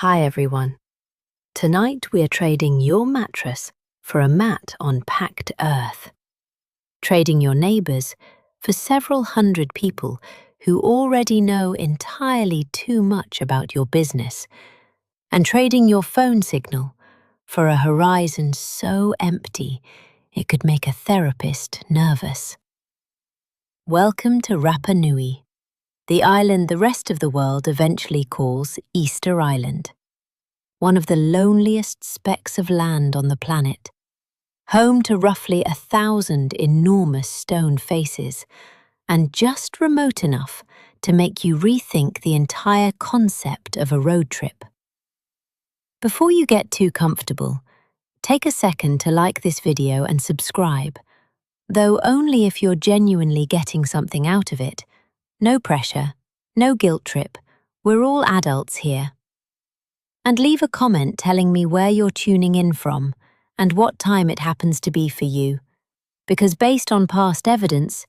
Hi everyone. Tonight we are trading your mattress for a mat on packed earth. Trading your neighbours for several hundred people who already know entirely too much about your business. And trading your phone signal for a horizon so empty it could make a therapist nervous. Welcome to Rapa Nui, the island the rest of the world eventually calls Easter Island. One of the loneliest specks of land on the planet, home to roughly 1,000 enormous stone faces, and just remote enough to make you rethink the entire concept of a road trip. Before you get too comfortable, take a second to like this video and subscribe, though only if you're genuinely getting something out of it. No pressure, no guilt trip, we're all adults here. And leave a comment telling me where you're tuning in from and what time it happens to be for you, because based on past evidence,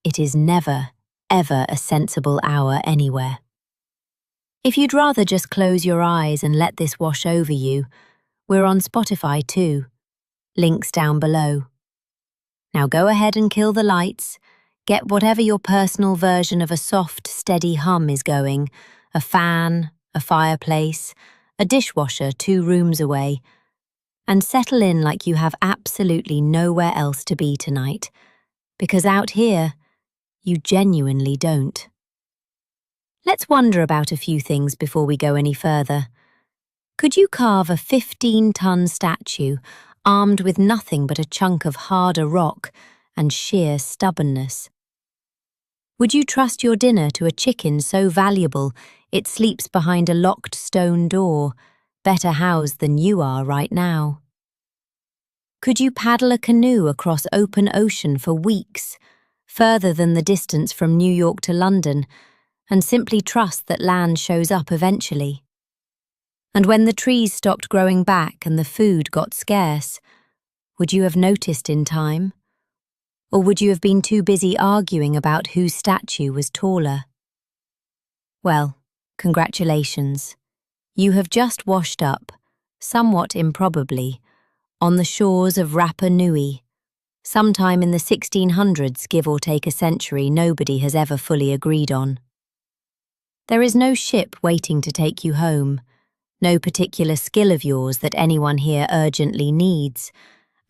it is never, ever a sensible hour anywhere. If you'd rather just close your eyes and let this wash over you, we're on Spotify too. Links down below. Now go ahead and kill the lights. Get whatever your personal version of a soft, steady hum is going, a fan, a fireplace, a dishwasher 2 rooms away, and settle in like you have absolutely nowhere else to be tonight, because out here, you genuinely don't. Let's wonder about a few things before we go any further. Could you carve a 15-ton statue armed with nothing but a chunk of harder rock and sheer stubbornness? Would you trust your dinner to a chicken so valuable it sleeps behind a locked stone door, better housed than you are right now? Could you paddle a canoe across open ocean for weeks, further than the distance from New York to London, and simply trust that land shows up eventually? And when the trees stopped growing back and the food got scarce, would you have noticed in time? Or would you have been too busy arguing about whose statue was taller? Well, congratulations. You have just washed up, somewhat improbably, on the shores of Rapa Nui. Sometime in the 1600s, give or take a century, nobody has ever fully agreed on. There is no ship waiting to take you home, no particular skill of yours that anyone here urgently needs,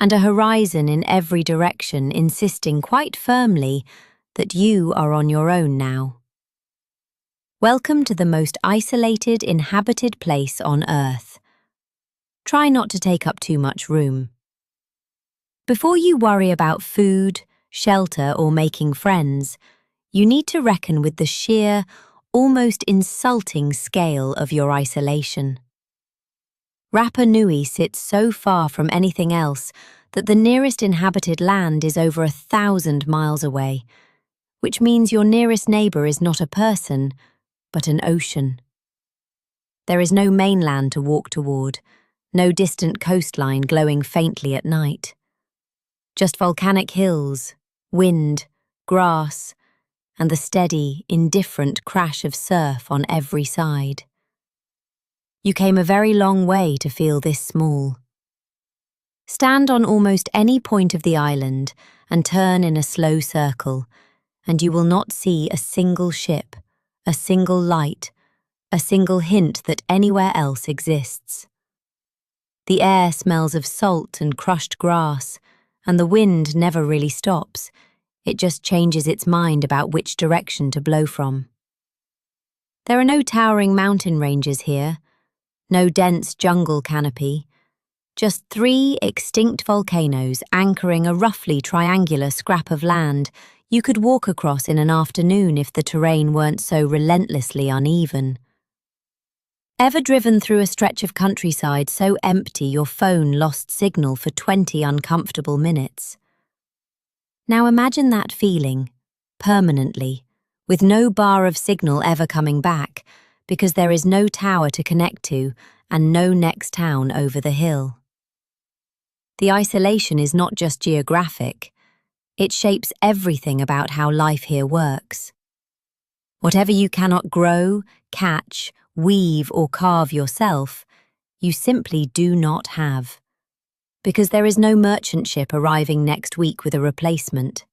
and a horizon in every direction insisting quite firmly that you are on your own now. Welcome to the most isolated, inhabited place on Earth. Try not to take up too much room. Before you worry about food, shelter, or making friends, you need to reckon with the sheer, almost insulting scale of your isolation. Rapa Nui sits so far from anything else that the nearest inhabited land is over 1,000 miles away, which means your nearest neighbour is not a person, but an ocean. There is no mainland to walk toward, no distant coastline glowing faintly at night. Just volcanic hills, wind, grass, and the steady, indifferent crash of surf on every side. You came a very long way to feel this small. Stand on almost any point of the island and turn in a slow circle, and you will not see a single ship, a single light, a single hint that anywhere else exists. The air smells of salt and crushed grass, and the wind never really stops. It just changes its mind about which direction to blow from. There are no towering mountain ranges here, no dense jungle canopy, just 3 extinct volcanoes anchoring a roughly triangular scrap of land you could walk across in an afternoon if the terrain weren't so relentlessly uneven. Ever driven through a stretch of countryside so empty your phone lost signal for 20 uncomfortable minutes? Now imagine that feeling, permanently, with no bar of signal ever coming back, because there is no tower to connect to and no next town over the hill. The isolation is not just geographic, it shapes everything about how life here works. Whatever you cannot grow, catch, weave or carve yourself, you simply do not have, because there is no merchant ship arriving next week with a replacement.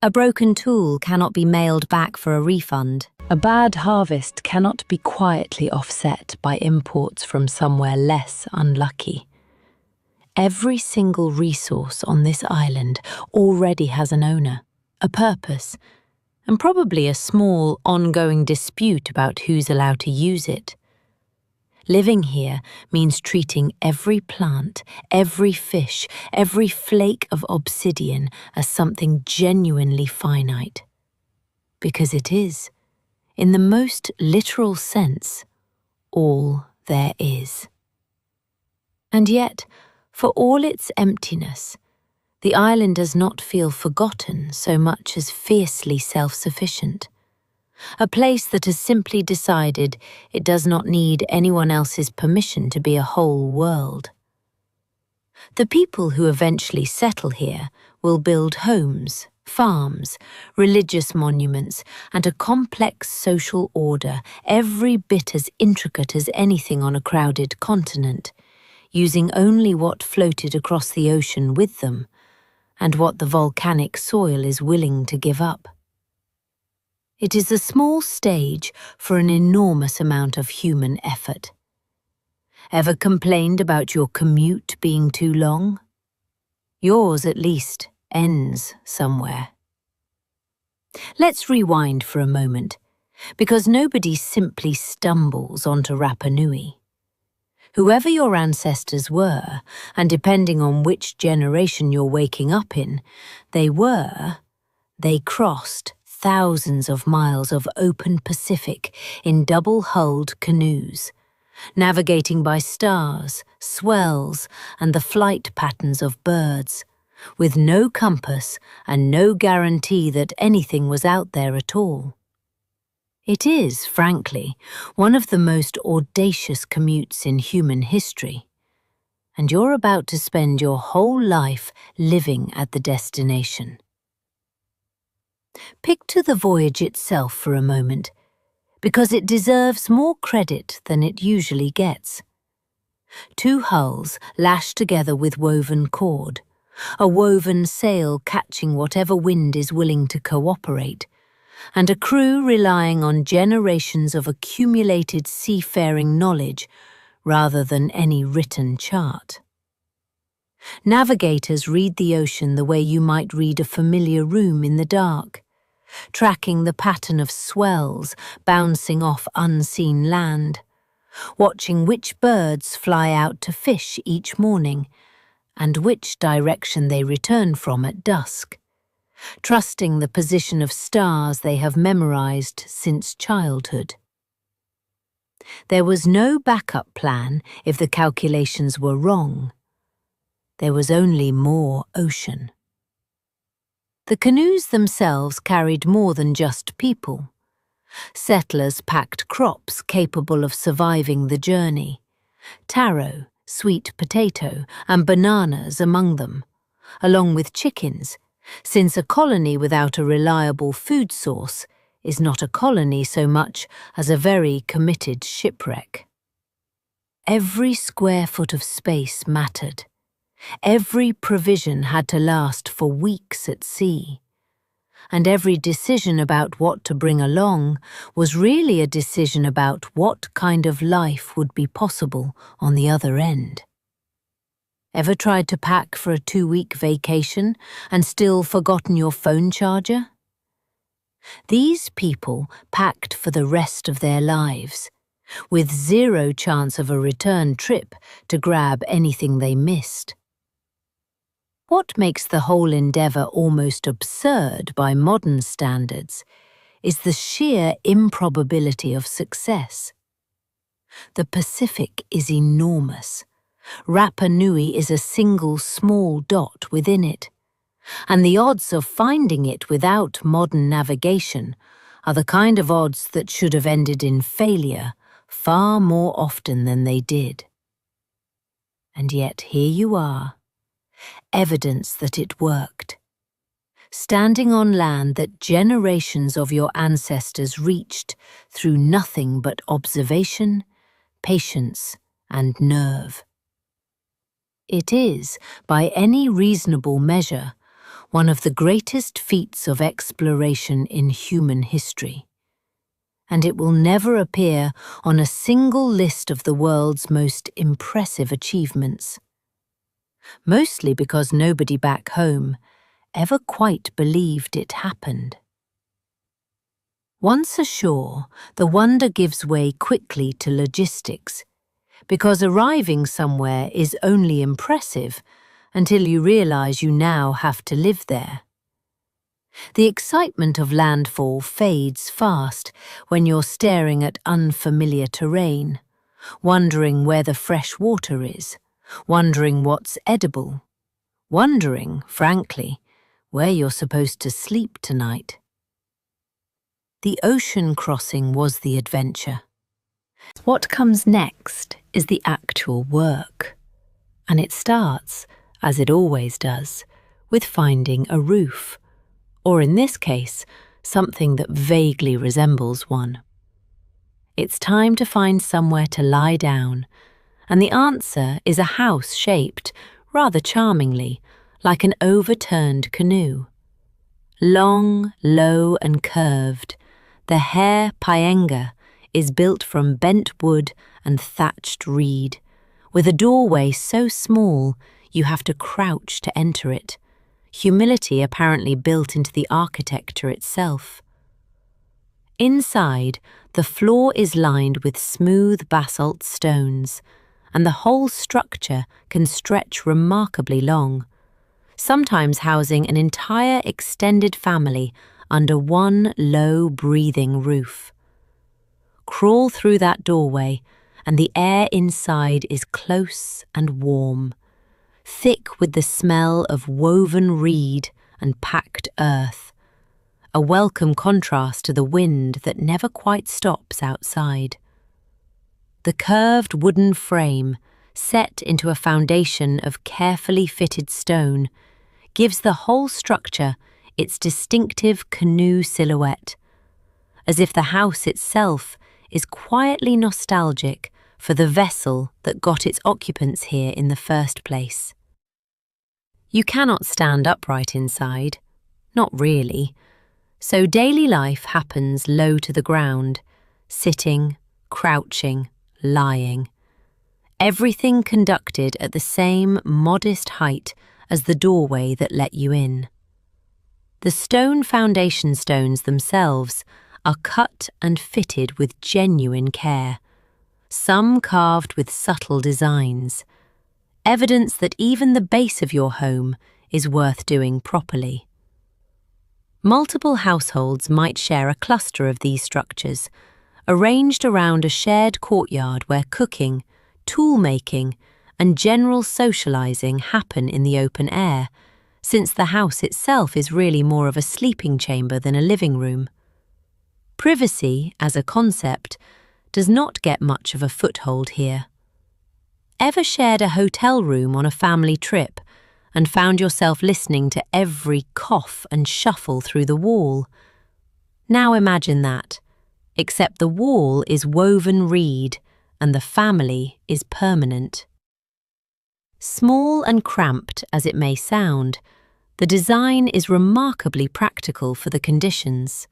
A broken tool cannot be mailed back for a refund. A bad harvest cannot be quietly offset by imports from somewhere less unlucky. Every single resource on this island already has an owner, a purpose, and probably a small, ongoing dispute about who's allowed to use it. Living here means treating every plant, every fish, every flake of obsidian as something genuinely finite. Because it is, in the most literal sense, all there is. And yet, for all its emptiness, the island does not feel forgotten so much as fiercely self-sufficient. A place that has simply decided it does not need anyone else's permission to be a whole world. The people who eventually settle here will build homes, farms, religious monuments, and a complex social order every bit as intricate as anything on a crowded continent, using only what floated across the ocean with them, and what the volcanic soil is willing to give up. It is a small stage for an enormous amount of human effort. Ever complained about your commute being too long? Yours, at least, ends somewhere. Let's rewind for a moment, because nobody simply stumbles onto Rapa Nui. Whoever your ancestors were, and depending on which generation you're waking up in, they crossed thousands of miles of open Pacific in double-hulled canoes, navigating by stars, swells, and the flight patterns of birds, with no compass and no guarantee that anything was out there at all. It is, frankly, one of the most audacious commutes in human history, and you're about to spend your whole life living at the destination. Picture the voyage itself for a moment, because it deserves more credit than it usually gets. 2 hulls lashed together with woven cord, a woven sail catching whatever wind is willing to cooperate, and a crew relying on generations of accumulated seafaring knowledge rather than any written chart. Navigators read the ocean the way you might read a familiar room in the dark, tracking the pattern of swells bouncing off unseen land, watching which birds fly out to fish each morning and which direction they return from at dusk, trusting the position of stars they have memorized since childhood. There was no backup plan if the calculations were wrong. There was only more ocean. The canoes themselves carried more than just people. Settlers packed crops capable of surviving the journey, taro, sweet potato, and bananas among them, along with chickens, since a colony without a reliable food source is not a colony so much as a very committed shipwreck. Every square foot of space mattered. Every provision had to last for weeks at sea, and every decision about what to bring along was really a decision about what kind of life would be possible on the other end. Ever tried to pack for a 2-week vacation and still forgotten your phone charger? These people packed for the rest of their lives, with 0 chance of a return trip to grab anything they missed. What makes the whole endeavour almost absurd by modern standards is the sheer improbability of success. The Pacific is enormous. Rapa Nui is a single small dot within it, and the odds of finding it without modern navigation are the kind of odds that should have ended in failure far more often than they did. And yet here you are, evidence that it worked. standing on land that generations of your ancestors reached through nothing but observation, patience, and nerve. It is, by any reasonable measure, one of the greatest feats of exploration in human history, and it will never appear on a single list of the world's most impressive achievements. Mostly because nobody back home ever quite believed it happened. Once ashore, the wonder gives way quickly to logistics, because arriving somewhere is only impressive until you realize you now have to live there. The excitement of landfall fades fast when you're staring at unfamiliar terrain, wondering where the fresh water is, wondering what's edible, wondering, frankly, where you're supposed to sleep tonight. The ocean crossing was the adventure. What comes next is the actual work, and it starts, as it always does, with finding a roof, or in this case, something that vaguely resembles one. It's time to find somewhere to lie down, and the answer is a house shaped, rather charmingly, like an overturned canoe. Long, low and curved, the hair paenga is built from bent wood and thatched reed, with a doorway so small you have to crouch to enter it, humility apparently built into the architecture itself. Inside, the floor is lined with smooth basalt stones, and the whole structure can stretch remarkably long, sometimes housing an entire extended family under one low, breathing roof. Crawl through that doorway, and the air inside is close and warm, thick with the smell of woven reed and packed earth, a welcome contrast to the wind that never quite stops outside. The curved wooden frame, set into a foundation of carefully fitted stone, gives the whole structure its distinctive canoe silhouette, as if the house itself is quietly nostalgic for the vessel that got its occupants here in the first place. You cannot stand upright inside, not really, so daily life happens low to the ground, sitting, crouching, lying. Everything conducted at the same modest height as the doorway that let you in. The stone foundation stones themselves are cut and fitted with genuine care, some carved with subtle designs, evidence that even the base of your home is worth doing properly. Multiple households might share a cluster of these structures, arranged around a shared courtyard where cooking, tool-making, and general socializing happen in the open air, since the house itself is really more of a sleeping chamber than a living room. Privacy, as a concept, does not get much of a foothold here. Ever shared a hotel room on a family trip and found yourself listening to every cough and shuffle through the wall? Now imagine that, except the wall is woven reed and the family is permanent. Small and cramped as it may sound, the design is remarkably practical for the conditions.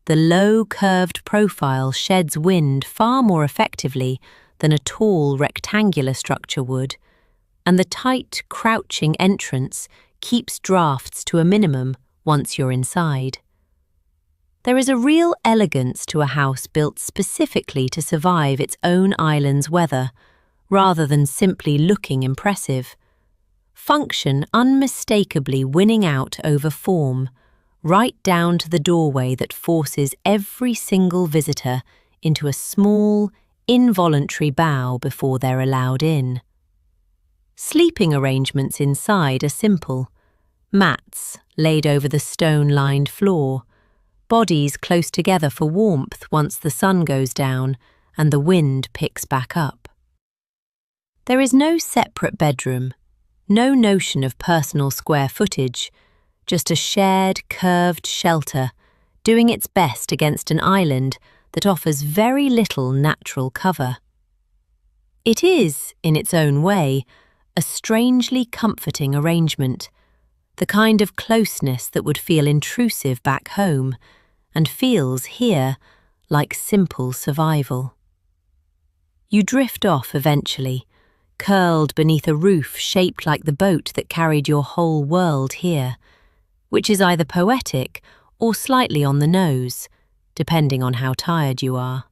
The low, curved profile sheds wind far more effectively than a tall, rectangular structure would, and the tight, crouching entrance keeps drafts to a minimum once you're inside. There is a real elegance to a house built specifically to survive its own island's weather, rather than simply looking impressive. Function unmistakably winning out over form, right down to the doorway that forces every single visitor into a small, involuntary bow before they're allowed in. Sleeping arrangements inside are simple. Mats laid over the stone-lined floor, bodies close together for warmth once the sun goes down and the wind picks back up. There is no separate bedroom, no notion of personal square footage, just a shared, curved shelter, doing its best against an island that offers very little natural cover. It is, in its own way, a strangely comforting arrangement, the kind of closeness that would feel intrusive back home, and feels here like simple survival. You drift off eventually, curled beneath a roof shaped like the boat that carried your whole world here, which is either poetic or slightly on the nose, depending on how tired you are.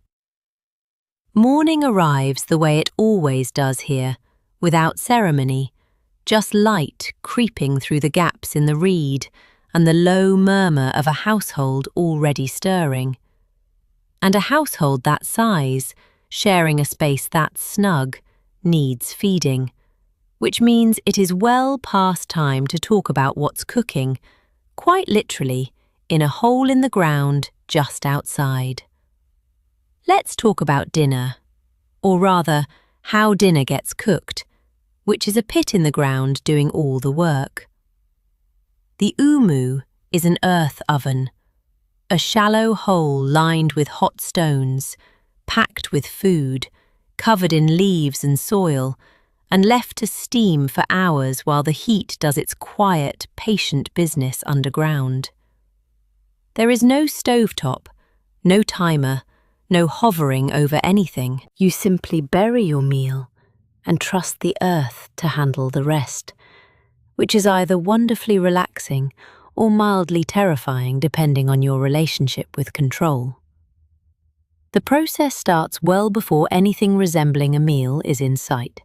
Morning arrives the way it always does here, without ceremony, just light creeping through the gaps in the reed and the low murmur of a household already stirring. And a household that size, sharing a space that snug, needs feeding, which means it is well past time to talk about what's cooking, quite literally, in a hole in the ground just outside. Let's talk about dinner, or rather, how dinner gets cooked, which is a pit in the ground doing all the work. The umu is an earth oven, a shallow hole lined with hot stones, packed with food, covered in leaves and soil, and left to steam for hours while the heat does its quiet, patient business underground. There is no stovetop, no timer, no hovering over anything. You simply bury your meal and trust the earth to handle the rest, which is either wonderfully relaxing or mildly terrifying depending on your relationship with control. The process starts well before anything resembling a meal is in sight.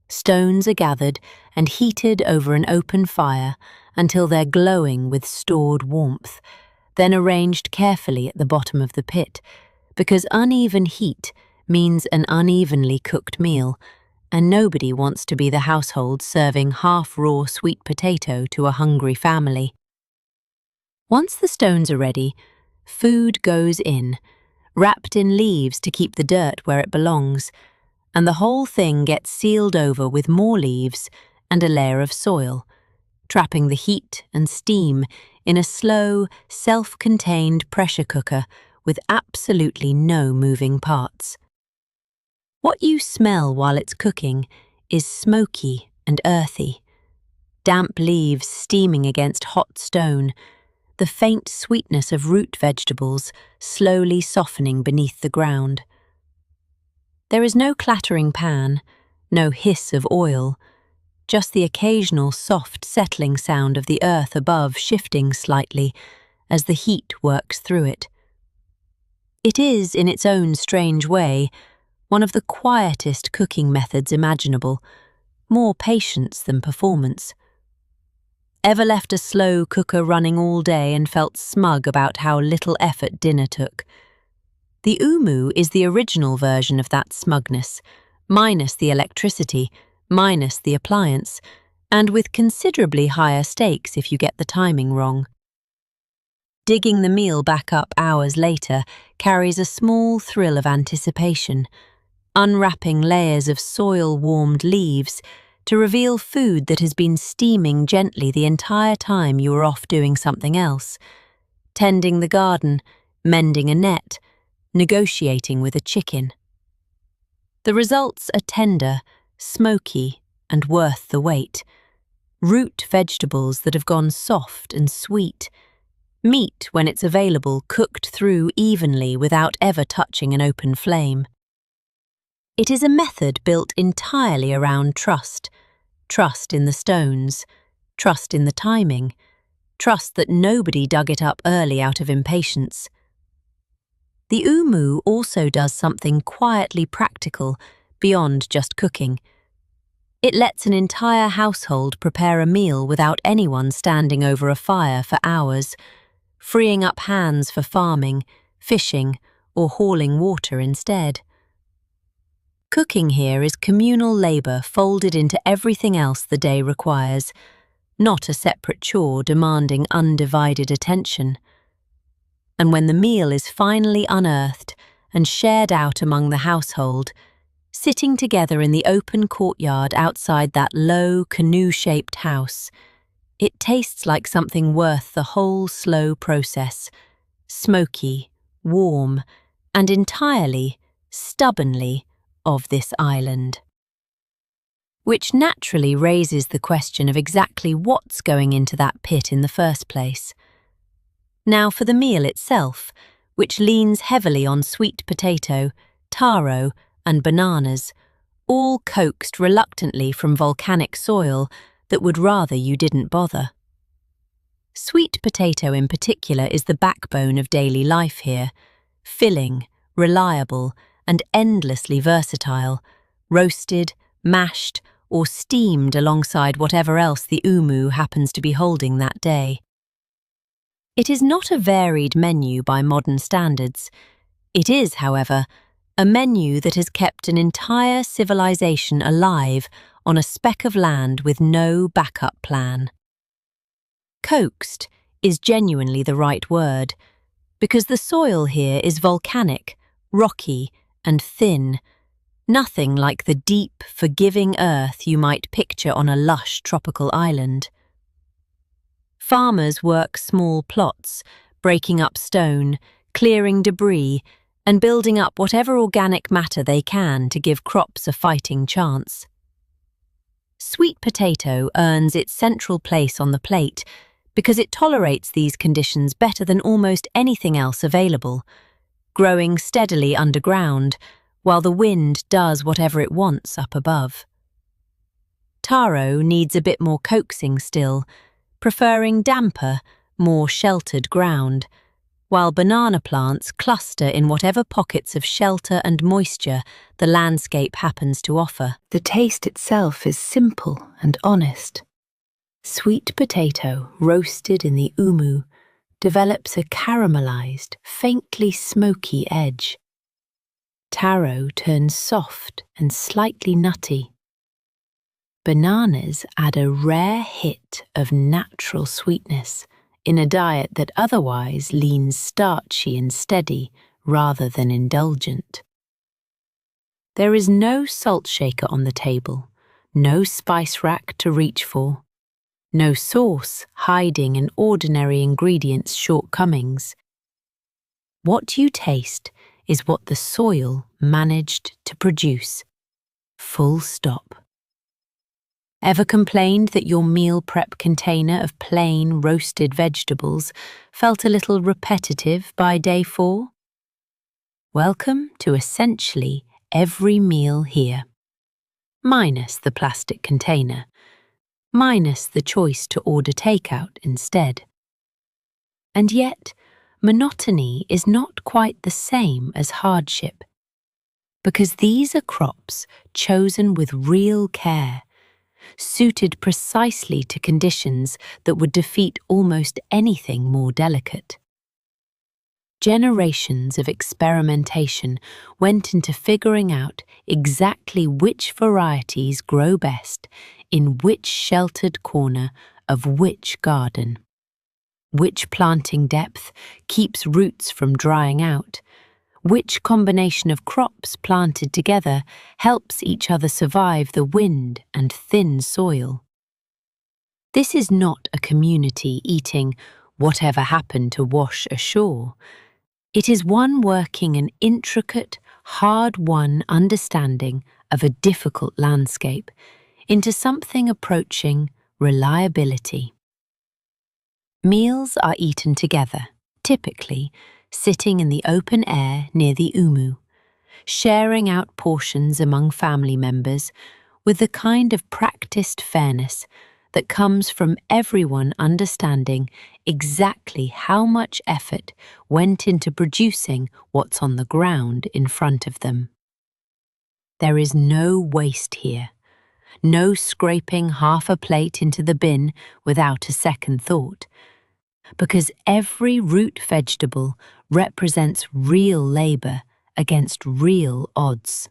Stones are gathered and heated over an open fire until they're glowing with stored warmth, then arranged carefully at the bottom of the pit, because uneven heat means an unevenly cooked meal, and nobody wants to be the household serving half-raw sweet potato to a hungry family. Once the stones are ready, food goes in, wrapped in leaves to keep the dirt where it belongs, and the whole thing gets sealed over with more leaves and a layer of soil, trapping the heat and steam in a slow, self-contained pressure cooker with absolutely no moving parts. What you smell while it's cooking is smoky and earthy. Damp leaves steaming against hot stone, the faint sweetness of root vegetables slowly softening beneath the ground. There is no clattering pan, no hiss of oil, just the occasional soft settling sound of the earth above shifting slightly as the heat works through it. It is, in its own strange way, one of the quietest cooking methods imaginable, more patience than performance. Ever left a slow cooker running all day and felt smug about how little effort dinner took? The umu is the original version of that smugness, minus the electricity, minus the appliance, and with considerably higher stakes if you get the timing wrong. Digging the meal back up hours later carries a small thrill of anticipation, unwrapping layers of soil-warmed leaves to reveal food that has been steaming gently the entire time you were off doing something else, tending the garden, mending a net, negotiating with a chicken. The results are tender, smoky, and worth the wait. Root vegetables that have gone soft and sweet, meat when it's available cooked through evenly without ever touching an open flame. It is a method built entirely around trust. Trust in the stones, trust in the timing, trust that nobody dug it up early out of impatience. The umu also does something quietly practical beyond just cooking. It lets an entire household prepare a meal without anyone standing over a fire for hours, freeing up hands for farming, fishing, or hauling water instead. Cooking here is communal labour folded into everything else the day requires, not a separate chore demanding undivided attention. And when the meal is finally unearthed and shared out among the household, sitting together in the open courtyard outside that low, canoe-shaped house, It tastes like something worth the whole slow process, smoky, warm, and entirely, stubbornly, of this island. Which naturally raises the question of exactly what's going into that pit in the first place. Now for the meal itself, which leans heavily on sweet potato, taro, and bananas, all coaxed reluctantly from volcanic soil that would rather you didn't bother. Sweet potato in particular is the backbone of daily life here, filling, reliable, and endlessly versatile, roasted, mashed, or steamed alongside whatever else the umu happens to be holding that day. It is not a varied menu by modern standards. It is, however, a menu that has kept an entire civilization alive on a speck of land with no backup plan. Coaxed is genuinely the right word, because the soil here is volcanic, rocky, and thin, nothing like the deep, forgiving earth you might picture on a lush tropical island. Farmers work small plots, breaking up stone, clearing debris, and building up whatever organic matter they can to give crops a fighting chance. Sweet potato earns its central place on the plate because it tolerates these conditions better than almost anything else available, growing steadily underground while the wind does whatever it wants up above. Taro needs a bit more coaxing still, preferring damper, more sheltered ground, while banana plants cluster in whatever pockets of shelter and moisture the landscape happens to offer. The taste itself is simple and honest. Sweet potato roasted in the umu develops a caramelized, faintly smoky edge. Taro turns soft and slightly nutty. Bananas add a rare hit of natural sweetness in a diet that otherwise leans starchy and steady rather than indulgent. There is no salt shaker on the table, no spice rack to reach for, no sauce hiding an ordinary ingredient's shortcomings. What you taste is what the soil managed to produce. Full stop. Ever complained that your meal prep container of plain roasted vegetables felt a little repetitive by day 4? Welcome to essentially every meal here. Minus the plastic container. Minus the choice to order takeout instead. And yet, monotony is not quite the same as hardship, because these are crops chosen with real care, suited precisely to conditions that would defeat almost anything more delicate. Generations of experimentation went into figuring out exactly which varieties grow best in which sheltered corner of which garden. Which planting depth keeps roots from drying out, which combination of crops planted together helps each other survive the wind and thin soil. This is not a community eating whatever happened to wash ashore. It is one working an intricate, hard-won understanding of a difficult landscape into something approaching reliability. Meals are eaten together, typically sitting in the open air near the umu, sharing out portions among family members with the kind of practiced fairness that comes from everyone understanding exactly how much effort went into producing what's on the ground in front of them. There is no waste here, no scraping half a plate into the bin without a second thought, because every root vegetable represents real labour against real odds.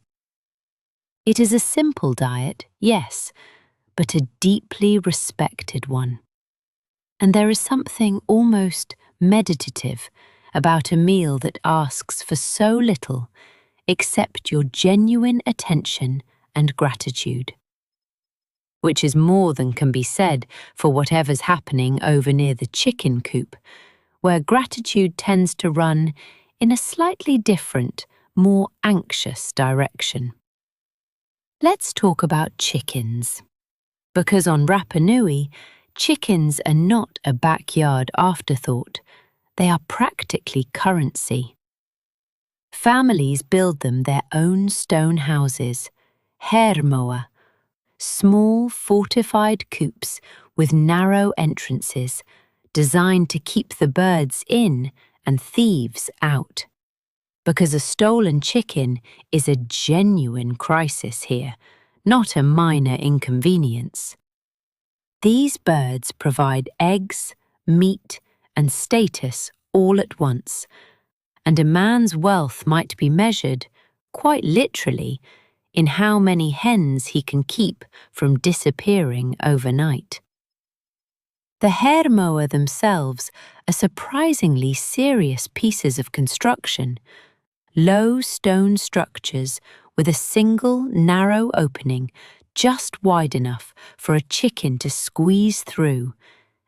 It is a simple diet, yes, but a deeply respected one. And there is something almost meditative about a meal that asks for so little except your genuine attention and gratitude. which is more than can be said for whatever's happening over near the chicken coop, where gratitude tends to run in a slightly different, more anxious direction. Let's talk about chickens. Because on Rapa Nui, chickens are not a backyard afterthought, they are practically currency. Families build them their own stone houses, hermoa, small fortified coops with narrow entrances, designed to keep the birds in and thieves out. Because a stolen chicken is a genuine crisis here, not a minor inconvenience. These birds provide eggs, meat, and status all at once, and a man's wealth might be measured, quite literally, in how many hens he can keep from disappearing overnight. The hermoa themselves are surprisingly serious pieces of construction, low stone structures with a single narrow opening just wide enough for a chicken to squeeze through,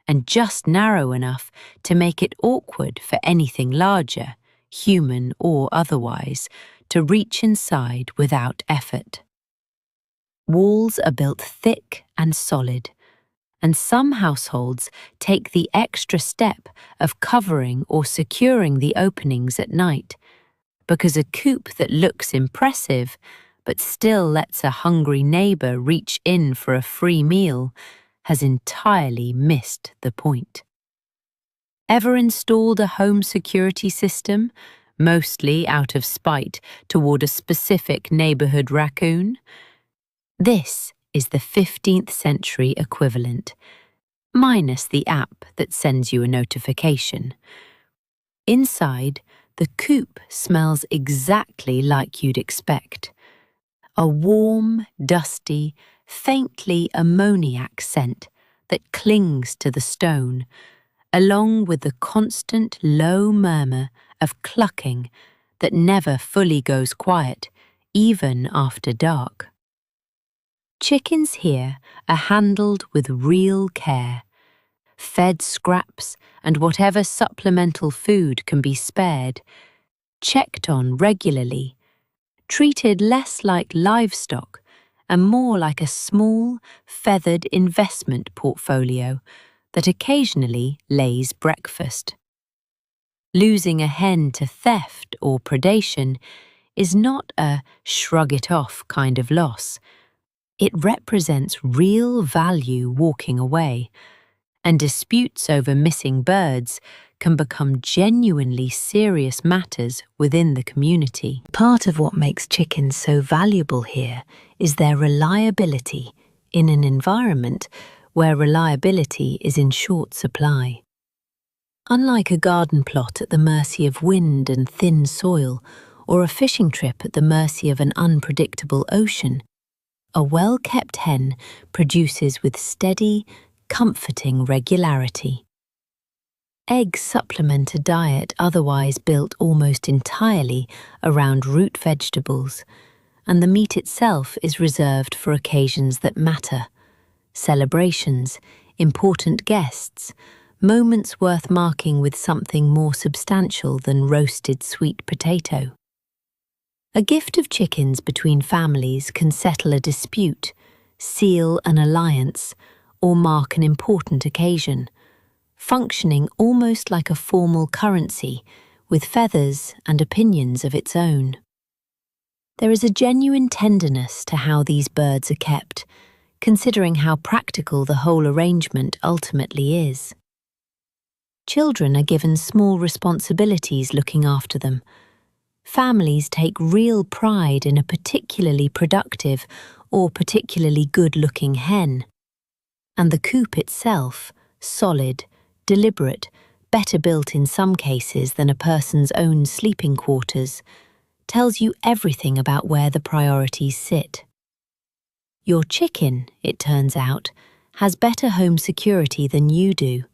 and just narrow enough to make it awkward for anything larger, human or otherwise, to reach inside without effort. Walls are built thick and solid, and some households take the extra step of covering or securing the openings at night, because a coop that looks impressive but still lets a hungry neighbour reach in for a free meal has entirely missed the point. Ever installed a home security system, mostly out of spite toward a specific neighbourhood raccoon? This is the 15th century equivalent, minus the app that sends you a notification. Inside, the coop smells exactly like you'd expect. A warm, dusty, faintly ammoniac scent that clings to the stone, along with the constant low murmur of clucking that never fully goes quiet, even after dark. Chickens here are handled with real care, fed scraps and whatever supplemental food can be spared, checked on regularly, treated less like livestock and more like a small, feathered investment portfolio that occasionally lays breakfast. Losing a hen to theft or predation is not a shrug-it-off kind of loss. It represents real value walking away, and disputes over missing birds can become genuinely serious matters within the community. Part of what makes chickens so valuable here is their reliability in an environment where reliability is in short supply. Unlike a garden plot at the mercy of wind and thin soil, or a fishing trip at the mercy of an unpredictable ocean, a well-kept hen produces with steady, comforting regularity. Eggs supplement a diet otherwise built almost entirely around root vegetables, and the meat itself is reserved for occasions that matter: celebrations, important guests, moments worth marking with something more substantial than roasted sweet potato. A gift of chickens between families can settle a dispute, seal an alliance, or mark an important occasion, functioning almost like a formal currency with feathers and opinions of its own. There is a genuine tenderness to how these birds are kept, considering how practical the whole arrangement ultimately is. Children are given small responsibilities looking after them. Families take real pride in a particularly productive or particularly good-looking hen. And the coop itself, solid, deliberate, better built in some cases than a person's own sleeping quarters, tells you everything about where the priorities sit. Your chicken, it turns out, has better home security than you do.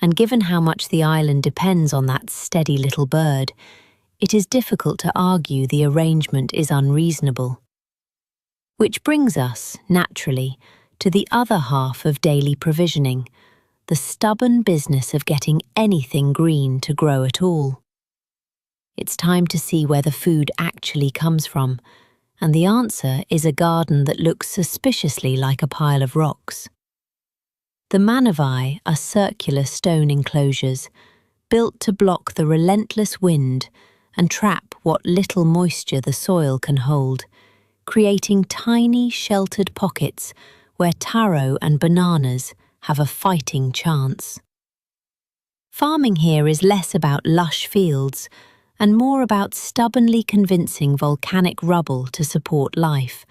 And given how much the island depends on that steady little bird, it is difficult to argue the arrangement is unreasonable. Which brings us, naturally, to the other half of daily provisioning, the stubborn business of getting anything green to grow at all. It's time to see where the food actually comes from, and the answer is a garden that looks suspiciously like a pile of rocks. The manavai are circular stone enclosures, built to block the relentless wind and trap what little moisture the soil can hold, creating tiny sheltered pockets where taro and bananas have a fighting chance. Farming here is less about lush fields and more about stubbornly convincing volcanic rubble to support life,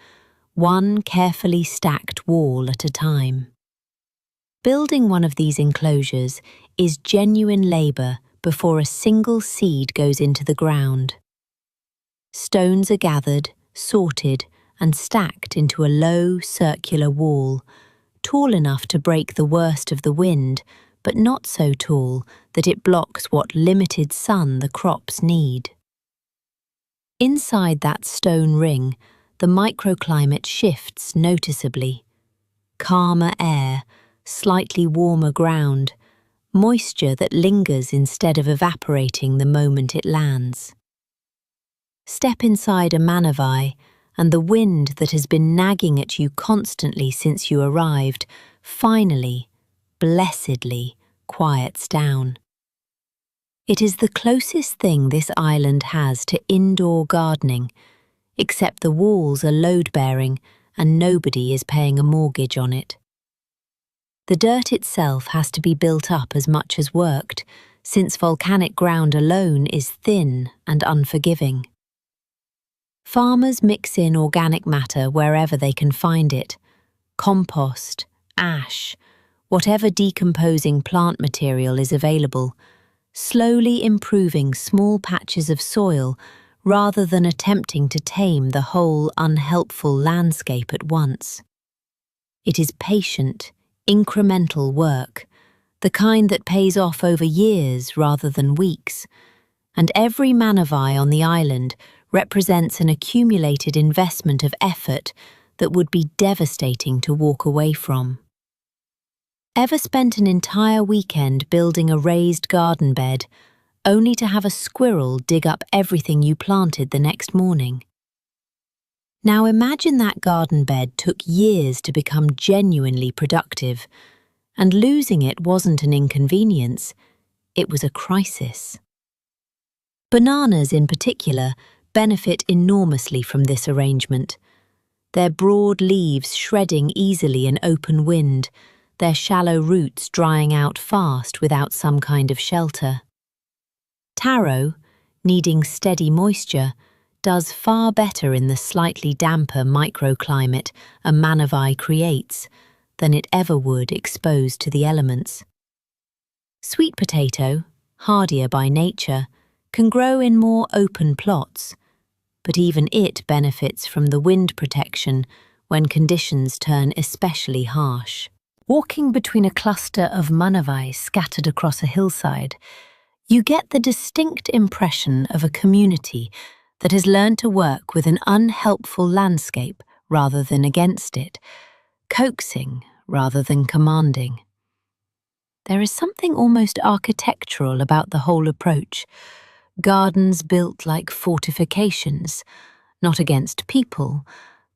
one carefully stacked wall at a time. Building one of these enclosures is genuine labour before a single seed goes into the ground. Stones are gathered, sorted, and stacked into a low, circular wall, tall enough to break the worst of the wind, but not so tall that it blocks what limited sun the crops need. Inside that stone ring, the microclimate shifts noticeably. Calmer air, slightly warmer ground, moisture that lingers instead of evaporating the moment it lands. Step inside a manavai, and the wind that has been nagging at you constantly since you arrived finally, blessedly, quiets down. It is the closest thing this island has to indoor gardening, except the walls are load-bearing and nobody is paying a mortgage on it. The dirt itself has to be built up as much as worked, since volcanic ground alone is thin and unforgiving. Farmers mix in organic matter wherever they can find it: compost, ash, whatever decomposing plant material is available, slowly improving small patches of soil rather than attempting to tame the whole unhelpful landscape at once. It is patient, incremental work, the kind that pays off over years rather than weeks, and every manavai on the island represents an accumulated investment of effort that would be devastating to walk away from. Ever spent an entire weekend building a raised garden bed, only to have a squirrel dig up everything you planted the next morning? Now imagine that garden bed took years to become genuinely productive, and losing it wasn't an inconvenience, it was a crisis. Bananas in particular benefit enormously from this arrangement, their broad leaves shredding easily in open wind, their shallow roots drying out fast without some kind of shelter. Taro, needing steady moisture, does far better in the slightly damper microclimate a manavai creates than it ever would exposed to the elements. Sweet potato, hardier by nature, can grow in more open plots, but even it benefits from the wind protection when conditions turn especially harsh. Walking between a cluster of manavai scattered across a hillside, you get the distinct impression of a community that has learned to work with an unhelpful landscape rather than against it, coaxing rather than commanding. There is something almost architectural about the whole approach, gardens built like fortifications, not against people,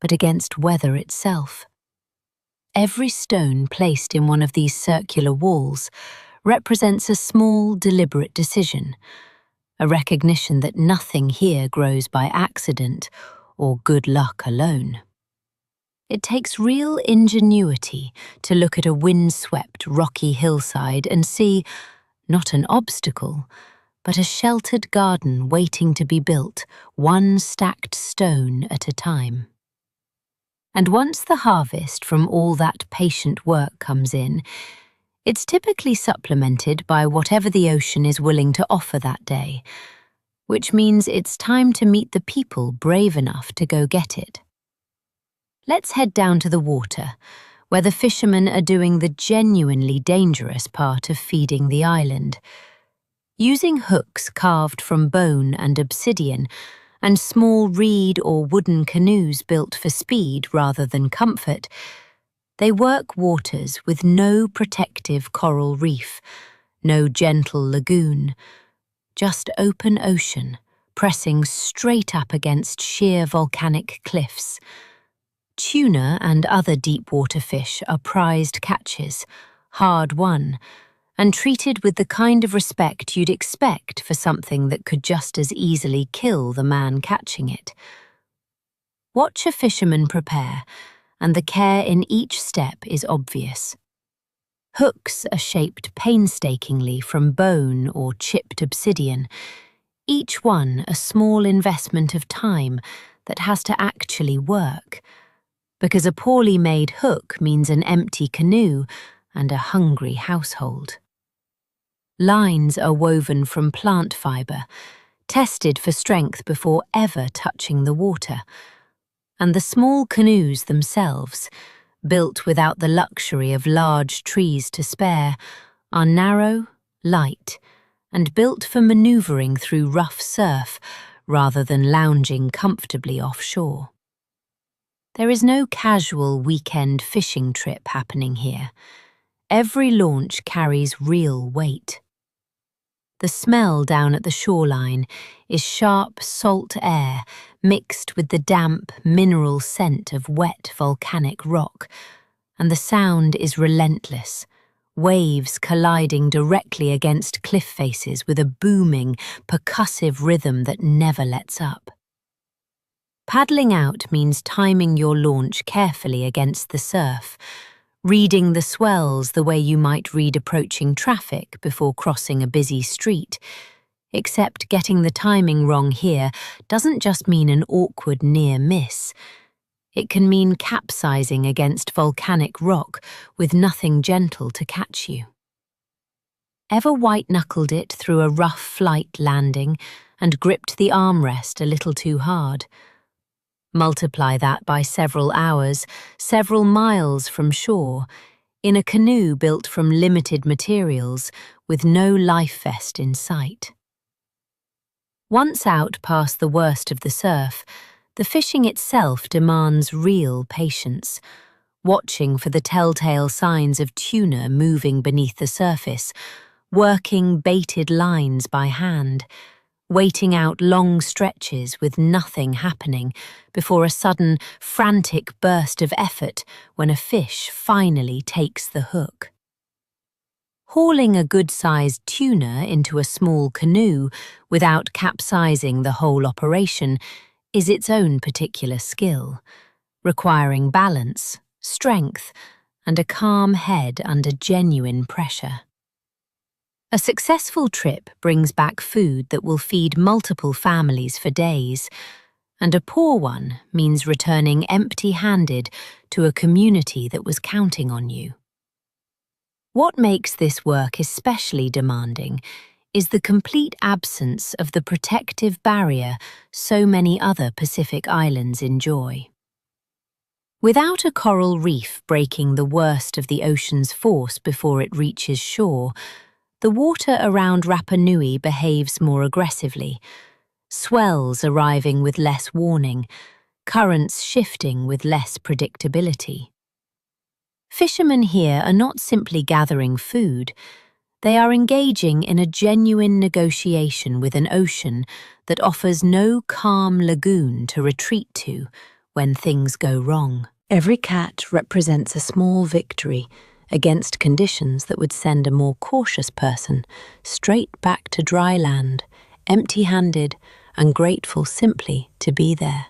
but against weather itself. Every stone placed in one of these circular walls represents a small, deliberate decision, a recognition that nothing here grows by accident or good luck alone. It takes real ingenuity to look at a windswept, rocky hillside and see, not an obstacle, but a sheltered garden waiting to be built, one stacked stone at a time. And once the harvest from all that patient work comes in, it's typically supplemented by whatever the ocean is willing to offer that day, which means it's time to meet the people brave enough to go get it. Let's head down to the water, where the fishermen are doing the genuinely dangerous part of feeding the island. Using hooks carved from bone and obsidian, and small reed or wooden canoes built for speed rather than comfort, They work waters with no protective coral reef, no gentle lagoon, just open ocean, pressing straight up against sheer volcanic cliffs. Tuna and other deep-water fish are prized catches, hard-won, and treated with the kind of respect you'd expect for something that could just as easily kill the man catching it. Watch a fisherman prepare, and the care in each step is obvious. Hooks are shaped painstakingly from bone or chipped obsidian, each one a small investment of time that has to actually work, because a poorly made hook means an empty canoe and a hungry household. Lines are woven from plant fibre, tested for strength before ever touching the water, and the small canoes themselves, built without the luxury of large trees to spare, are narrow, light, and built for manoeuvring through rough surf rather than lounging comfortably offshore. There is no casual weekend fishing trip happening here. Every launch carries real weight. The smell down at the shoreline is sharp salt air mixed with the damp mineral scent of wet volcanic rock, and the sound is relentless, waves colliding directly against cliff faces with a booming, percussive rhythm that never lets up. Paddling out means timing your launch carefully against the surf, reading the swells the way you might read approaching traffic before crossing a busy street. Except getting the timing wrong here doesn't just mean an awkward near miss. It can mean capsizing against volcanic rock with nothing gentle to catch you. Ever white-knuckled it through a rough flight landing and gripped the armrest a little too hard? Multiply that by several hours, several miles from shore, in a canoe built from limited materials with no life vest in sight. Once out past the worst of the surf, the fishing itself demands real patience, watching for the telltale signs of tuna moving beneath the surface, working baited lines by hand, waiting out long stretches with nothing happening before a sudden, frantic burst of effort when a fish finally takes the hook. Hauling a good-sized tuna into a small canoe without capsizing the whole operation is its own particular skill, requiring balance, strength, and a calm head under genuine pressure. A successful trip brings back food that will feed multiple families for days, and a poor one means returning empty-handed to a community that was counting on you. What makes this work especially demanding is the complete absence of the protective barrier so many other Pacific islands enjoy. Without a coral reef breaking the worst of the ocean's force before it reaches shore, the water around Rapa Nui behaves more aggressively, swells arriving with less warning, currents shifting with less predictability. Fishermen here are not simply gathering food, they are engaging in a genuine negotiation with an ocean that offers no calm lagoon to retreat to when things go wrong. Every catch represents a small victory against conditions that would send a more cautious person straight back to dry land, empty-handed and grateful simply to be there.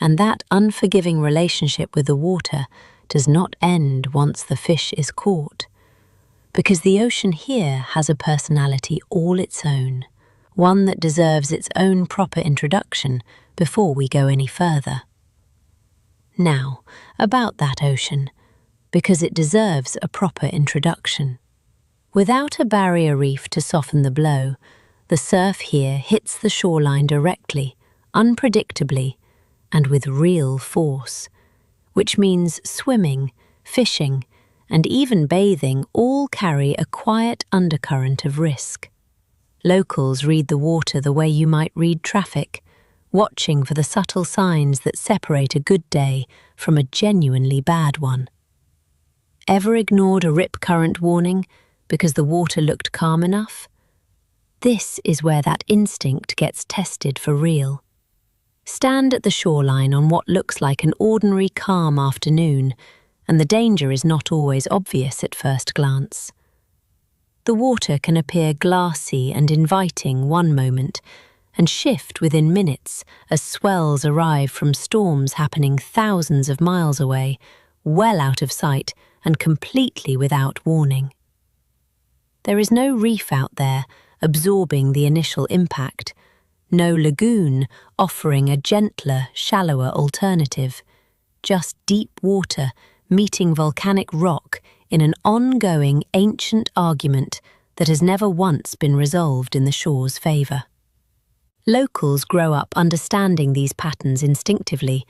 And that unforgiving relationship with the water does not end once the fish is caught, because the ocean here has a personality all its own, one that deserves its own proper introduction before we go any further. Now, about that ocean, because it deserves a proper introduction. Without a barrier reef to soften the blow, the surf here hits the shoreline directly, unpredictably, and with real force, which means swimming, fishing, and even bathing all carry a quiet undercurrent of risk. Locals read the water the way you might read traffic, watching for the subtle signs that separate a good day from a genuinely bad one. Ever ignored a rip current warning because the water looked calm enough? This is where that instinct gets tested for real. Stand at the shoreline on what looks like an ordinary calm afternoon, and the danger is not always obvious at first glance. The water can appear glassy and inviting one moment, and shift within minutes as swells arrive from storms happening thousands of miles away, well out of sight and completely without warning. There is no reef out there absorbing the initial impact, no lagoon offering a gentler, shallower alternative, just deep water meeting volcanic rock in an ongoing ancient argument that has never once been resolved in the shore's favour. Locals grow up understanding these patterns instinctively,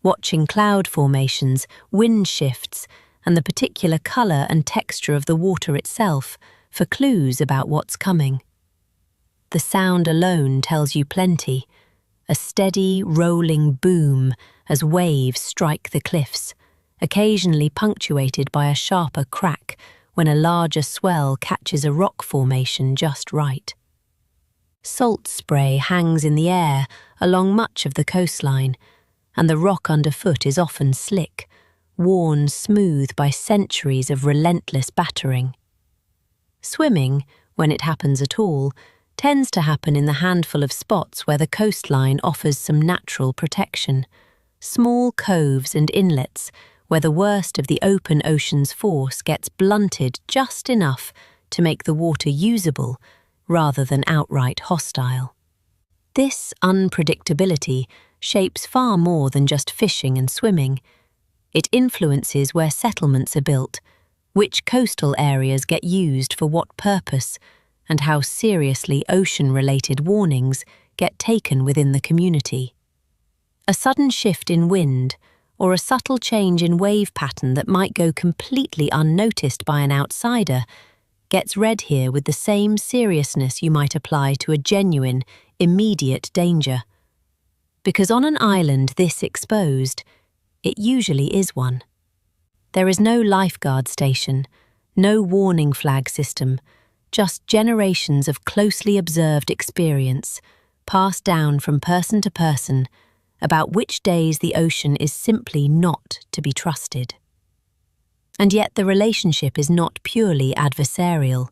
watching cloud formations, wind shifts, and the particular colour and texture of the water itself for clues about what's coming. The sound alone tells you plenty, a steady, rolling boom as waves strike the cliffs, occasionally punctuated by a sharper crack when a larger swell catches a rock formation just right. Salt spray hangs in the air along much of the coastline, and the rock underfoot is often slick, worn smooth by centuries of relentless battering. Swimming, when it happens at all, tends to happen in the handful of spots where the coastline offers some natural protection, small coves and inlets where the worst of the open ocean's force gets blunted just enough to make the water usable rather than outright hostile. This unpredictability shapes far more than just fishing and swimming. It influences where settlements are built, which coastal areas get used for what purpose, and how seriously ocean-related warnings get taken within the community. A sudden shift in wind, or a subtle change in wave pattern that might go completely unnoticed by an outsider, gets read here with the same seriousness you might apply to a genuine, immediate danger. Because on an island this exposed, it usually is one. There is no lifeguard station, no warning flag system, just generations of closely observed experience, passed down from person to person, about which days the ocean is simply not to be trusted. And yet the relationship is not purely adversarial,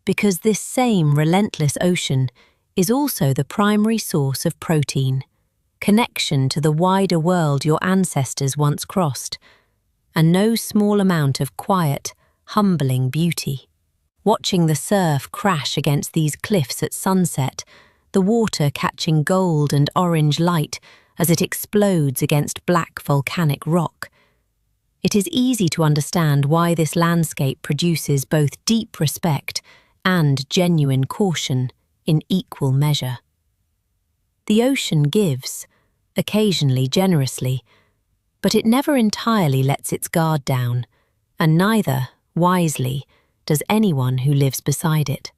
because this same relentless ocean is also the primary source of protein, connection to the wider world your ancestors once crossed, and no small amount of quiet, humbling beauty. Watching the surf crash against these cliffs at sunset, the water catching gold and orange light as it explodes against black volcanic rock. It is easy to understand why this landscape produces both deep respect and genuine caution in equal measure. The ocean gives, occasionally generously, but it never entirely lets its guard down, and neither, wisely, does anyone who lives beside it.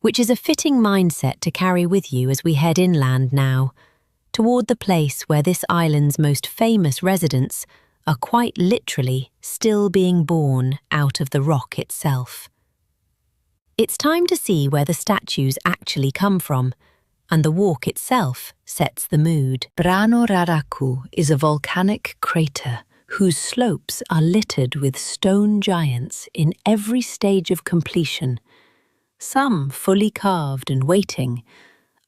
Which is a fitting mindset to carry with you as we head inland now, toward the place where this island's most famous residents are quite literally still being born out of the rock itself. It's time to see where the statues actually come from, and the walk itself sets the mood. Raraku is a volcanic crater whose slopes are littered with stone giants in every stage of completion, some fully carved and waiting,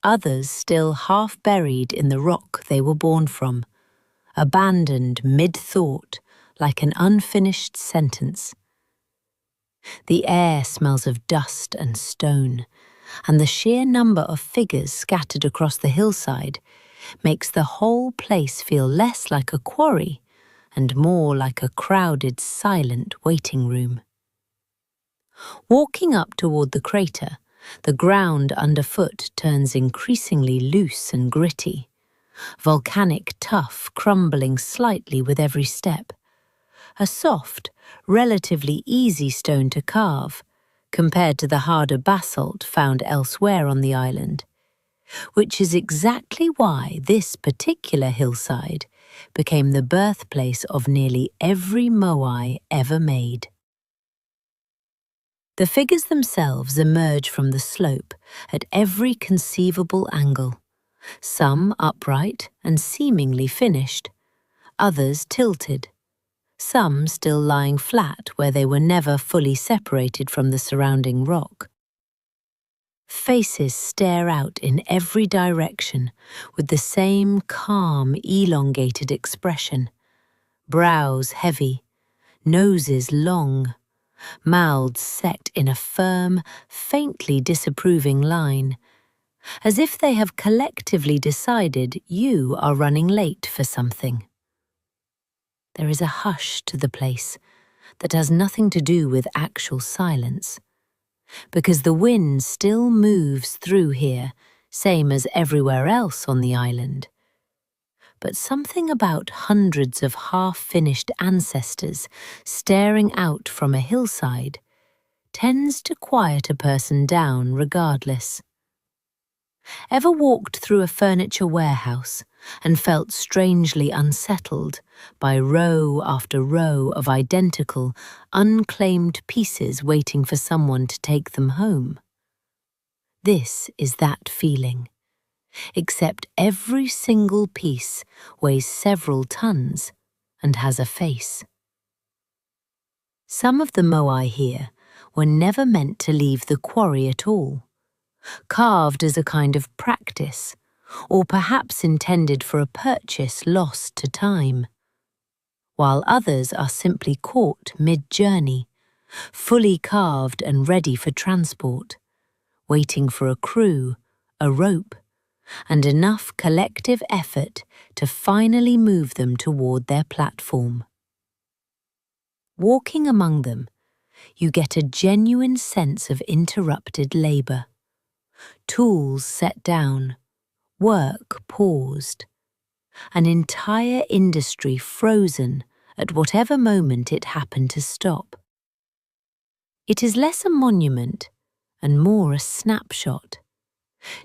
others still half buried in the rock they were born from, abandoned mid-thought like an unfinished sentence. The air smells of dust and stone, and the sheer number of figures scattered across the hillside makes the whole place feel less like a quarry and more like a crowded, silent waiting room. Walking up toward the crater, the ground underfoot turns increasingly loose and gritty, volcanic tuff crumbling slightly with every step. A soft, relatively easy stone to carve, compared to the harder basalt found elsewhere on the island. which is exactly why this particular hillside became the birthplace of nearly every moai ever made. The figures themselves emerge from the slope at every conceivable angle, some upright and seemingly finished, others tilted, some still lying flat where they were never fully separated from the surrounding rock. Faces stare out in every direction with the same calm, elongated expression, brows heavy, noses long, mouths set in a firm, faintly disapproving line, as if they have collectively decided you are running late for something. There is a hush to the place that has nothing to do with actual silence, because the wind still moves through here, same as everywhere else on the island. But something about hundreds of half-finished ancestors staring out from a hillside tends to quiet a person down regardless. Ever walked through a furniture warehouse and felt strangely unsettled by row after row of identical, unclaimed pieces waiting for someone to take them home? This is that feeling, except every single piece weighs several tons and has a face. Some of the moai here were never meant to leave the quarry at all, carved as a kind of practice, or perhaps intended for a purchase lost to time, while others are simply caught mid-journey, fully carved and ready for transport, waiting for a crew, a rope, and enough collective effort to finally move them toward their platform. Walking among them, you get a genuine sense of interrupted labour. Tools set down, work paused, an entire industry frozen at whatever moment it happened to stop. It is less a monument and more a snapshot.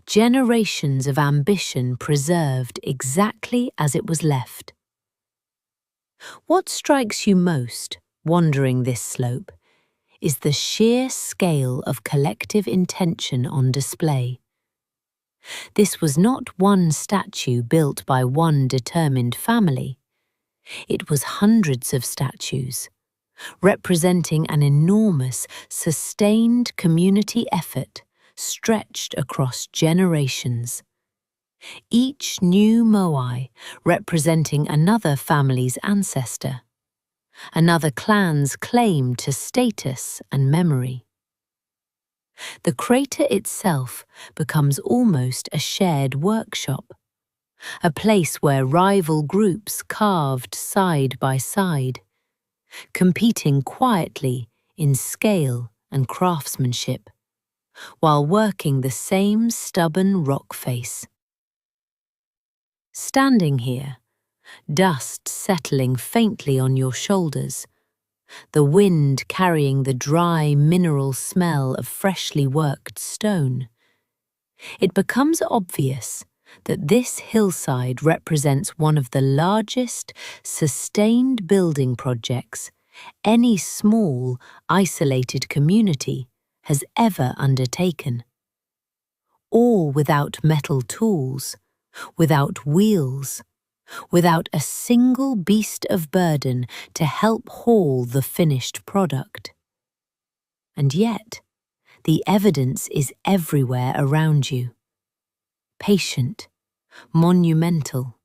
Generations of ambition preserved exactly as it was left. What strikes you most, wandering this slope, is the sheer scale of collective intention on display. This was not one statue built by one determined family. It was hundreds of statues, representing an enormous, sustained community effort stretched across generations. Each new moai representing another family's ancestor, another clan's claim to status and memory. The crater itself becomes almost a shared workshop, a place where rival groups carved side by side, competing quietly in scale and craftsmanship, while working the same stubborn rock face. Standing here, dust settling faintly on your shoulders, the wind carrying the dry mineral smell of freshly worked stone, it becomes obvious that this hillside represents one of the largest sustained building projects any small, isolated community has ever undertaken. All without metal tools, without wheels, without a single beast of burden to help haul the finished product. And yet, the evidence is everywhere around you. Patient, monumental,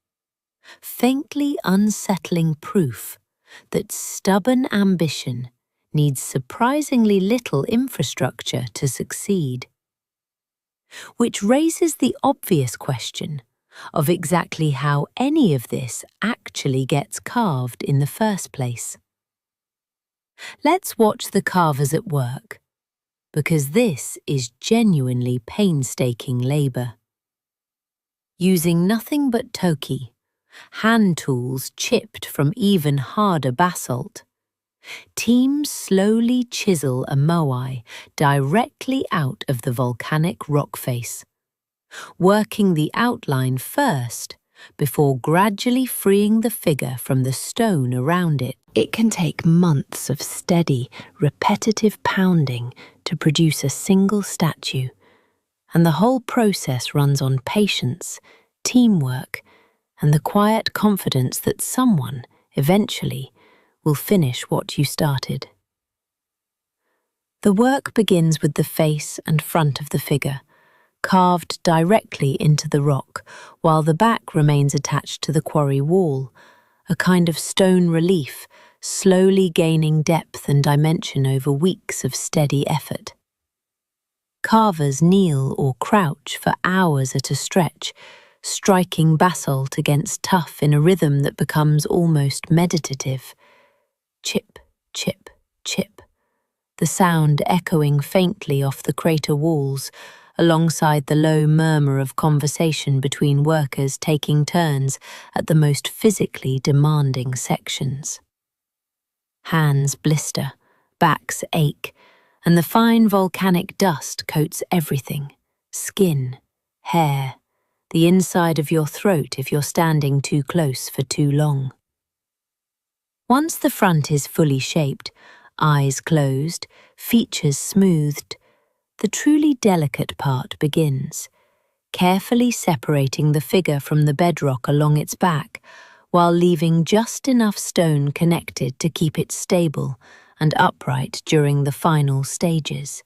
faintly unsettling proof that stubborn ambition needs surprisingly little infrastructure to succeed. Which raises the obvious question of exactly how any of this actually gets carved in the first place. Let's watch the carvers at work, because this is genuinely painstaking labour. Using nothing but toki, hand tools chipped from even harder basalt, teams slowly chisel a moai directly out of the volcanic rock face, working the outline first before gradually freeing the figure from the stone around it. It can take months of steady, repetitive pounding to produce a single statue, and the whole process runs on patience, teamwork, and the quiet confidence that someone, eventually, will finish what you started. The work begins with the face and front of the figure, carved directly into the rock, while the back remains attached to the quarry wall, a kind of stone relief, slowly gaining depth and dimension over weeks of steady effort. Carvers kneel or crouch for hours at a stretch, striking basalt against tuff in a rhythm that becomes almost meditative. Chip, chip, chip, the sound echoing faintly off the crater walls, alongside the low murmur of conversation between workers taking turns at the most physically demanding sections. Hands blister, backs ache, and the fine volcanic dust coats everything: skin, hair, the inside of your throat if you're standing too close for too long. Once the front is fully shaped, eyes closed, features smoothed, the truly delicate part begins, carefully separating the figure from the bedrock along its back, while leaving just enough stone connected to keep it stable and upright during the final stages.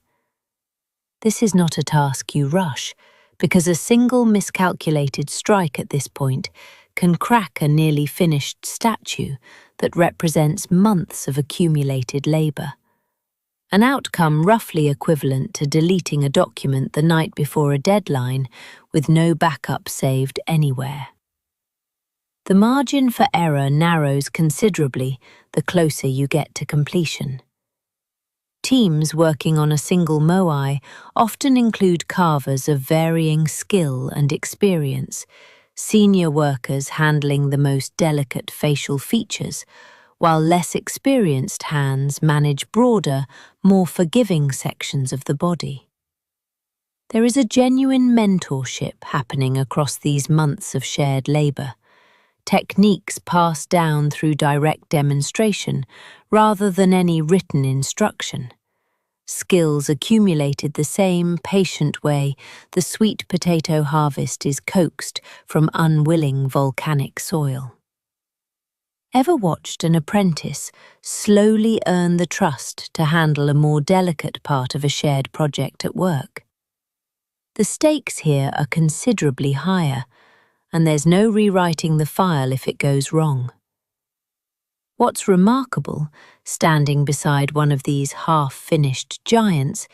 This is not a task you rush, because a single miscalculated strike at this point can crack a nearly finished statue that represents months of accumulated labour. An outcome roughly equivalent to deleting a document the night before a deadline with no backup saved anywhere. The margin for error narrows considerably the closer you get to completion. Teams working on a single moai often include carvers of varying skill and experience, senior workers handling the most delicate facial features, while less experienced hands manage broader, more forgiving sections of the body. There is a genuine mentorship happening across these months of shared labour, techniques passed down through direct demonstration rather than any written instruction, skills accumulated the same patient way the sweet potato harvest is coaxed from unwilling volcanic soil. Ever watched an apprentice slowly earn the trust to handle a more delicate part of a shared project at work? The stakes here are considerably higher, and there's no rewriting the file if it goes wrong. What's remarkable, standing beside one of these half-finished giants,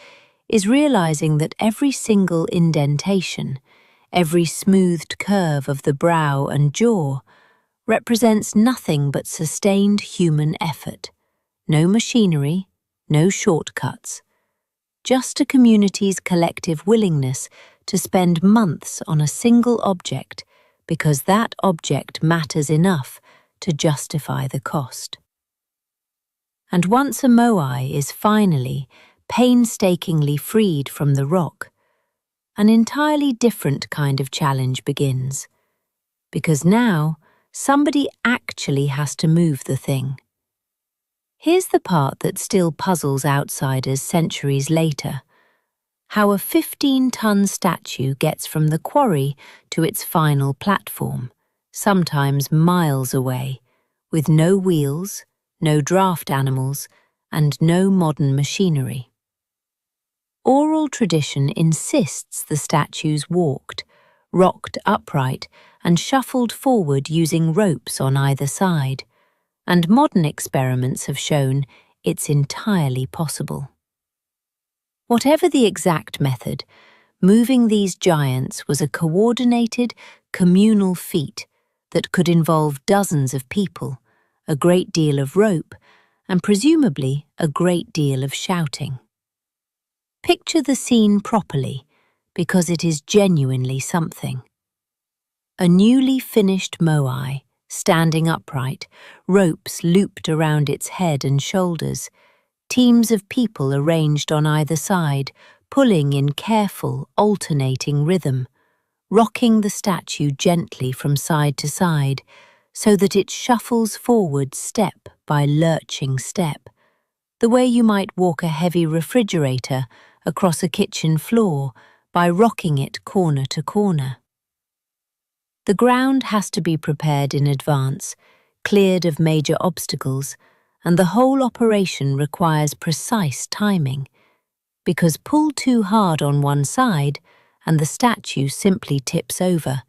is realizing that every single indentation, every smoothed curve of the brow and jaw, represents nothing but sustained human effort. No machinery, no shortcuts. Just a community's collective willingness to spend months on a single object because that object matters enough to justify the cost. And once a moai is finally, painstakingly freed from the rock, an entirely different kind of challenge begins. Because now, somebody actually has to move the thing. Here's the part that still puzzles outsiders centuries later: how a 15-ton statue gets from the quarry to its final platform, sometimes miles away, with no wheels, no draft animals, and no modern machinery. Oral tradition insists the statues walked, rocked upright, and shuffled forward using ropes on either side, and modern experiments have shown it's entirely possible. Whatever the exact method, moving these giants was a coordinated, communal feat that could involve dozens of people, a great deal of rope, and presumably a great deal of shouting. Picture the scene properly, because it is genuinely something. A newly finished moai, standing upright, ropes looped around its head and shoulders, teams of people arranged on either side, pulling in careful, alternating rhythm, rocking the statue gently from side to side so that it shuffles forward step by lurching step, the way you might walk a heavy refrigerator across a kitchen floor by rocking it corner to corner. The ground has to be prepared in advance, cleared of major obstacles, and the whole operation requires precise timing, because pull too hard on one side and the statue simply tips over,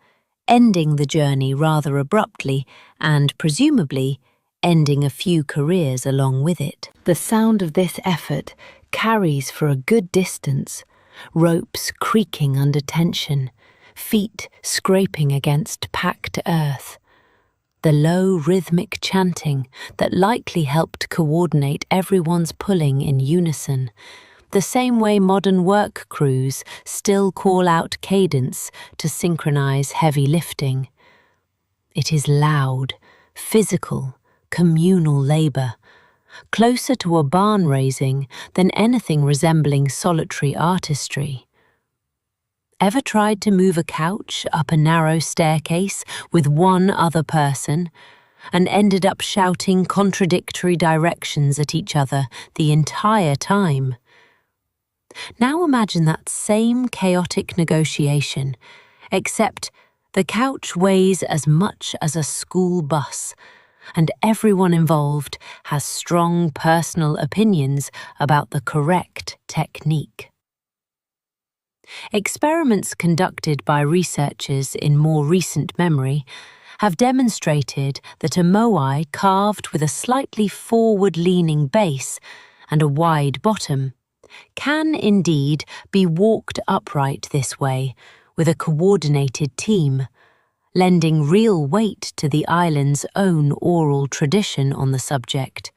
ending the journey rather abruptly and, presumably, ending a few careers along with it. The sound of this effort carries for a good distance, ropes creaking under tension, feet scraping against packed earth. The low rhythmic chanting that likely helped coordinate everyone's pulling in unison, the same way modern work crews still call out cadence to synchronize heavy lifting. It is loud, physical, communal labor, closer to a barn raising than anything resembling solitary artistry. Ever tried to move a couch up a narrow staircase with one other person and ended up shouting contradictory directions at each other the entire time? Now imagine that same chaotic negotiation, except the couch weighs as much as a school bus, and everyone involved has strong personal opinions about the correct technique. Experiments conducted by researchers in more recent memory have demonstrated that a moai carved with a slightly forward-leaning base and a wide bottom can indeed be walked upright this way with a coordinated team, lending real weight to the island's own oral tradition on the subject.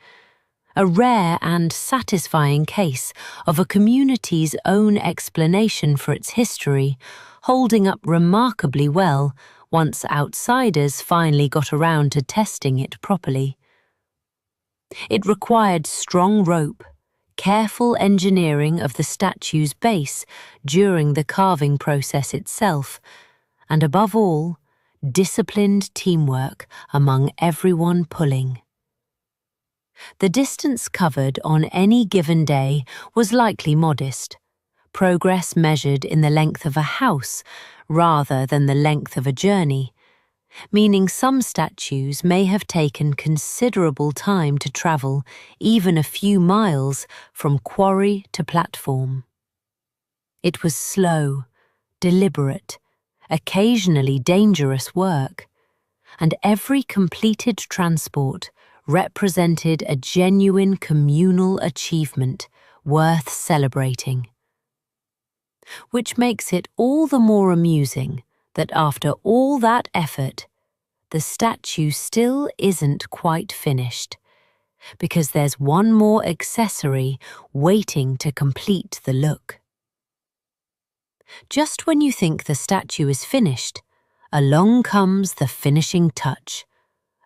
A rare and satisfying case of a community's own explanation for its history holding up remarkably well once outsiders finally got around to testing it properly. It required strong rope, careful engineering of the statue's base during the carving process itself, and above all, disciplined teamwork among everyone pulling. The distance covered on any given day was likely modest, progress measured in the length of a house rather than the length of a journey, meaning some statues may have taken considerable time to travel even a few miles from quarry to platform. It was slow, deliberate, occasionally dangerous work, and every completed transport represented a genuine communal achievement worth celebrating. Which makes it all the more amusing that after all that effort, the statue still isn't quite finished, because there's one more accessory waiting to complete the look. Just when you think the statue is finished, along comes the finishing touch,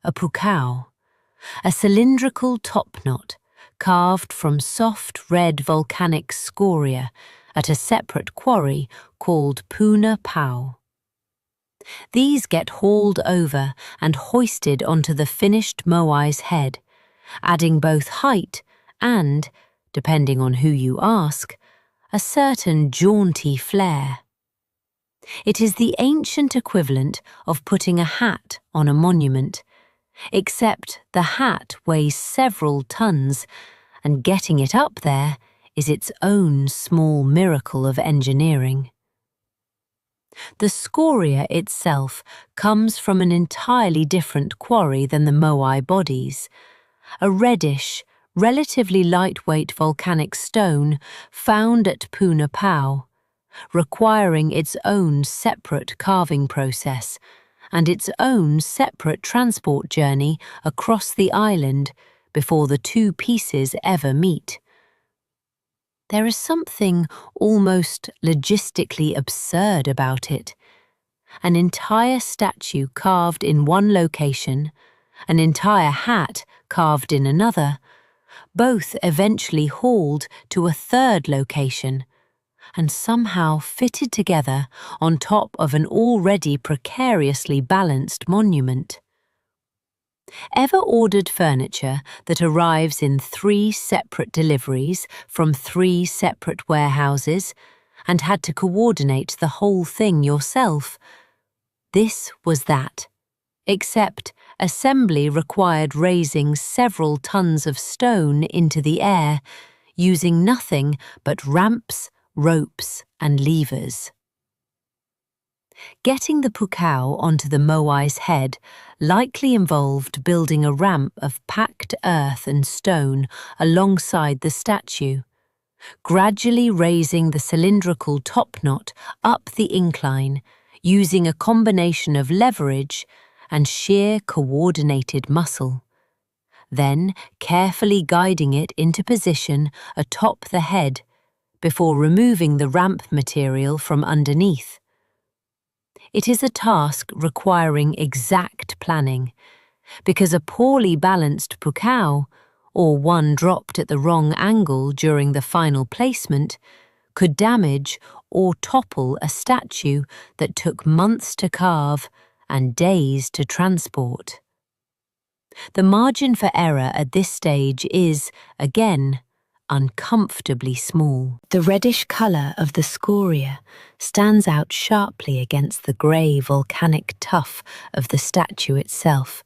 a pukao, a cylindrical topknot carved from soft red volcanic scoria at a separate quarry called Puna Pau. These get hauled over and hoisted onto the finished moai's head, adding both height and, depending on who you ask, a certain jaunty flair. It is the ancient equivalent of putting a hat on a monument, except the hat weighs several tons, and getting it up there is its own small miracle of engineering. The scoria itself comes from an entirely different quarry than the moai bodies, a reddish, relatively lightweight volcanic stone found at Puna Pau, requiring its own separate carving process and its own separate transport journey across the island before the two pieces ever meet. There is something almost logistically absurd about it. An entire statue carved in one location, an entire hat carved in another, both eventually hauled to a third location, and somehow fitted together on top of an already precariously balanced monument. Ever ordered furniture that arrives in 3 separate deliveries from 3 separate warehouses and had to coordinate the whole thing yourself? This was that, except assembly required raising several tons of stone into the air, using nothing but ramps, ropes, and levers. Getting the pukao onto the moai's head likely involved building a ramp of packed earth and stone alongside the statue, gradually raising the cylindrical top knot up the incline, using a combination of leverage and sheer coordinated muscle, then carefully guiding it into position atop the head before removing the ramp material from underneath. It is a task requiring exact planning, because a poorly balanced pukao, or one dropped at the wrong angle during the final placement, could damage or topple a statue that took months to carve and days to transport. The margin for error at this stage is, again, uncomfortably small. The reddish colour of the scoria stands out sharply against the grey volcanic tuff of the statue itself,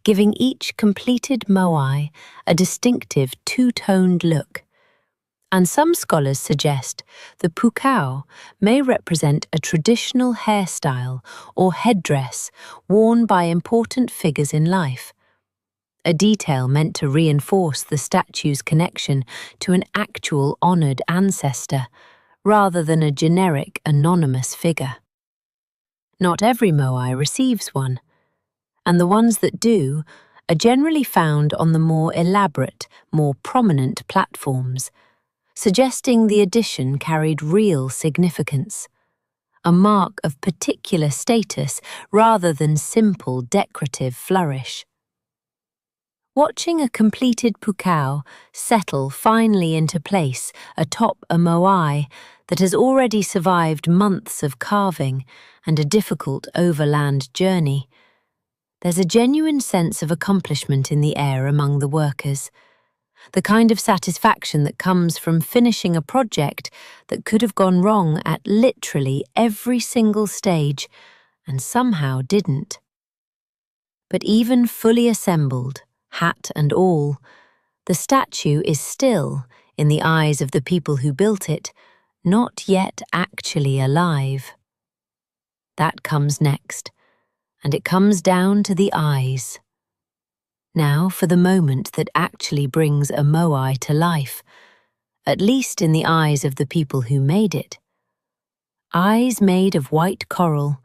giving each completed moai a distinctive two-toned look. And some scholars suggest the pukao may represent a traditional hairstyle or headdress worn by important figures in life, a detail meant to reinforce the statue's connection to an actual honoured ancestor, rather than a generic anonymous figure. Not every moai receives one, and the ones that do are generally found on the more elaborate, more prominent platforms, suggesting the addition carried real significance, a mark of particular status rather than simple decorative flourish. Watching a completed pukao settle finally into place atop a moai that has already survived months of carving and a difficult overland journey, there's a genuine sense of accomplishment in the air among the workers, the kind of satisfaction that comes from finishing a project that could have gone wrong at literally every single stage and somehow didn't. But even fully assembled, hat and all, the statue is still, in the eyes of the people who built it, not yet actually alive. That comes next, and it comes down to the eyes. Now for the moment that actually brings a moai to life, at least in the eyes of the people who made it. Eyes made of white coral,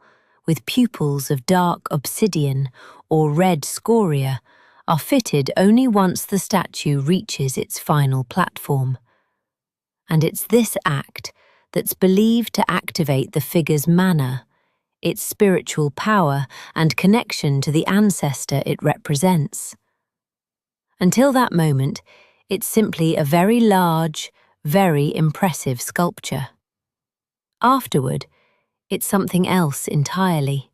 with pupils of dark obsidian or red scoria, are fitted only once the statue reaches its final platform. And it's this act that's believed to activate the figure's mana, its spiritual power and connection to the ancestor it represents. Until that moment, it's simply a very large, very impressive sculpture. Afterward, it's something else entirely.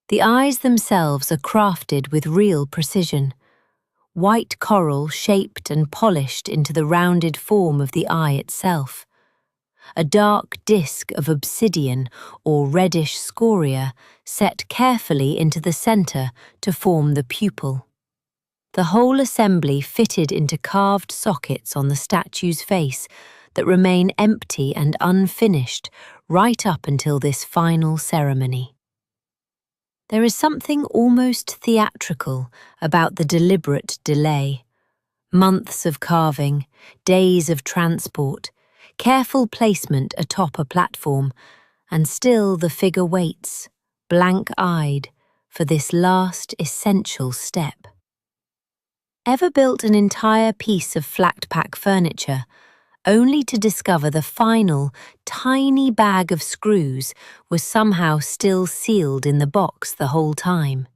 The eyes themselves are crafted with real precision, white coral shaped and polished into the rounded form of the eye itself, a dark disc of obsidian or reddish scoria set carefully into the centre to form the pupil. The whole assembly fitted into carved sockets on the statue's face that remain empty and unfinished right up until this final ceremony. There is something almost theatrical about the deliberate delay. Months of carving, days of transport, careful placement atop a platform, and still the figure waits, blank-eyed, for this last essential step. Ever built an entire piece of flat-pack furniture, only to discover the final, tiny bag of screws was somehow still sealed in the box the whole time?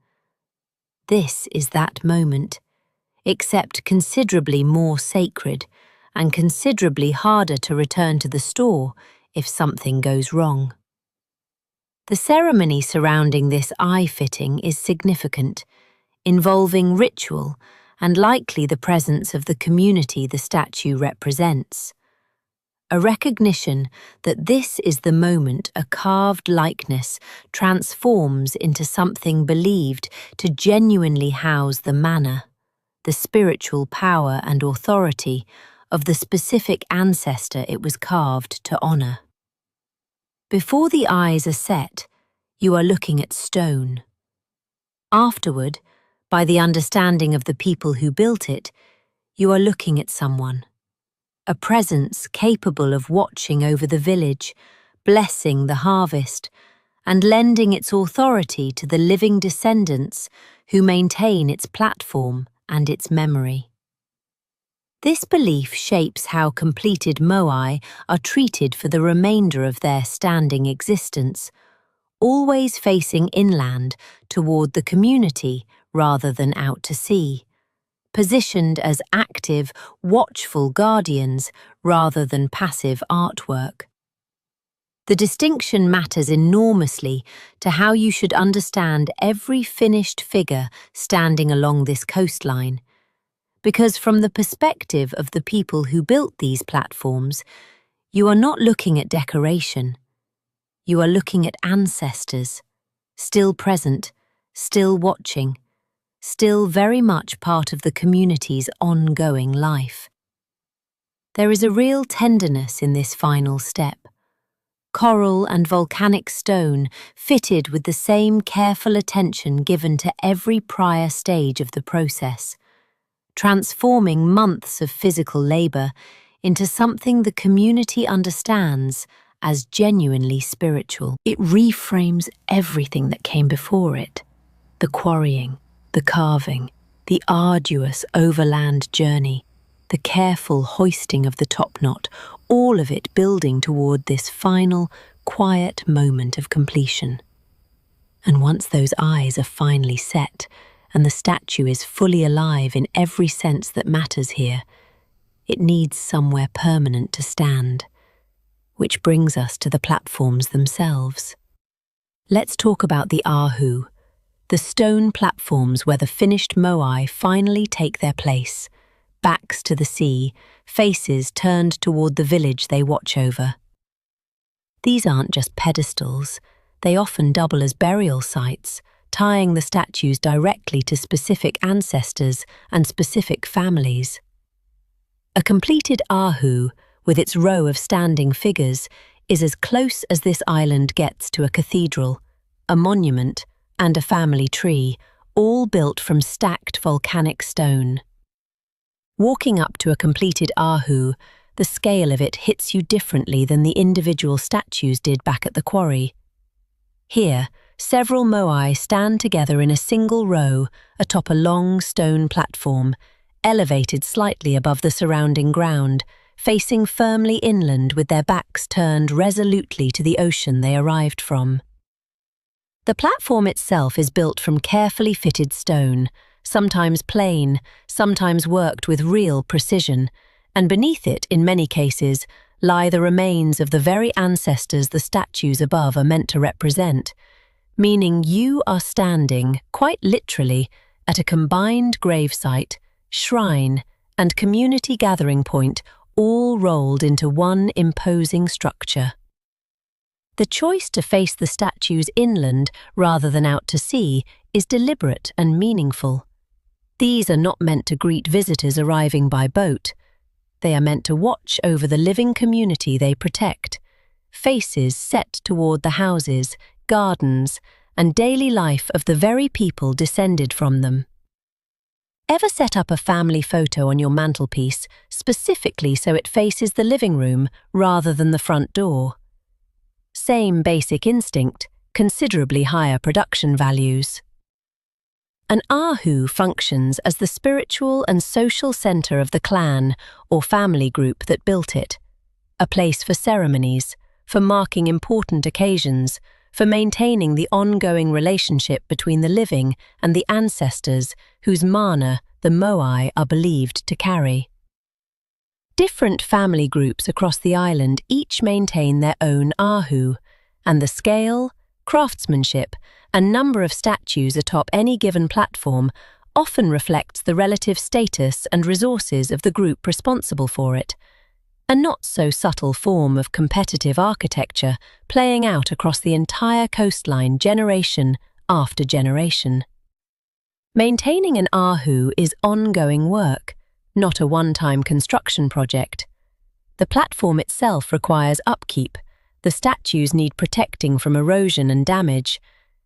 This is that moment, except considerably more sacred, and considerably harder to return to the store if something goes wrong. The ceremony surrounding this eye fitting is significant, involving ritual and likely the presence of the community the statue represents. A recognition that this is the moment a carved likeness transforms into something believed to genuinely house the mana, the spiritual power and authority of the specific ancestor it was carved to honor. Before the eyes are set, you are looking at stone. Afterward, by the understanding of the people who built it, you are looking at someone. A presence capable of watching over the village, blessing the harvest, and lending its authority to the living descendants who maintain its platform and its memory. This belief shapes how completed moai are treated for the remainder of their standing existence, always facing inland toward the community rather than out to sea, positioned as active, watchful guardians rather than passive artwork. The distinction matters enormously to how you should understand every finished figure standing along this coastline, because from the perspective of the people who built these platforms, you are not looking at decoration. You are looking at ancestors, still present, still watching, still very much part of the community's ongoing life. There is a real tenderness in this final step. Coral and volcanic stone fitted with the same careful attention given to every prior stage of the process, transforming months of physical labor into something the community understands as genuinely spiritual. It reframes everything that came before it: the quarrying, the carving, the arduous overland journey, the careful hoisting of the topknot, all of it building toward this final, quiet moment of completion. And once those eyes are finally set, and the statue is fully alive in every sense that matters here, it needs somewhere permanent to stand. Which brings us to the platforms themselves. Let's talk about the ahu, the stone platforms where the finished moai finally take their place, backs to the sea, faces turned toward the village they watch over. These aren't just pedestals, they often double as burial sites, tying the statues directly to specific ancestors and specific families. A completed ahu, with its row of standing figures, is as close as this island gets to a cathedral, a monument, and a family tree, all built from stacked volcanic stone. Walking up to a completed ahu, the scale of it hits you differently than the individual statues did back at the quarry. Here, several moai stand together in a single row atop a long stone platform, elevated slightly above the surrounding ground, facing firmly inland with their backs turned resolutely to the ocean they arrived from. The platform itself is built from carefully fitted stone, sometimes plain, sometimes worked with real precision, and beneath it, in many cases, lie the remains of the very ancestors the statues above are meant to represent, meaning you are standing, quite literally, at a combined gravesite, shrine, and community gathering point, all rolled into one imposing structure. The choice to face the statues inland rather than out to sea is deliberate and meaningful. These are not meant to greet visitors arriving by boat. They are meant to watch over the living community they protect, faces set toward the houses, gardens, and daily life of the very people descended from them. Ever set up a family photo on your mantelpiece specifically so it faces the living room rather than the front door? Same basic instinct, considerably higher production values. An ahu functions as the spiritual and social center of the clan or family group that built it, a place for ceremonies, for marking important occasions, for maintaining the ongoing relationship between the living and the ancestors whose mana the moai are believed to carry. Different family groups across the island each maintain their own ahu, and the scale, craftsmanship, and number of statues atop any given platform often reflects the relative status and resources of the group responsible for it, a not-so-subtle form of competitive architecture playing out across the entire coastline generation after generation. Maintaining an ahu is ongoing work, not a one-time construction project. The platform itself requires upkeep, the statues need protecting from erosion and damage,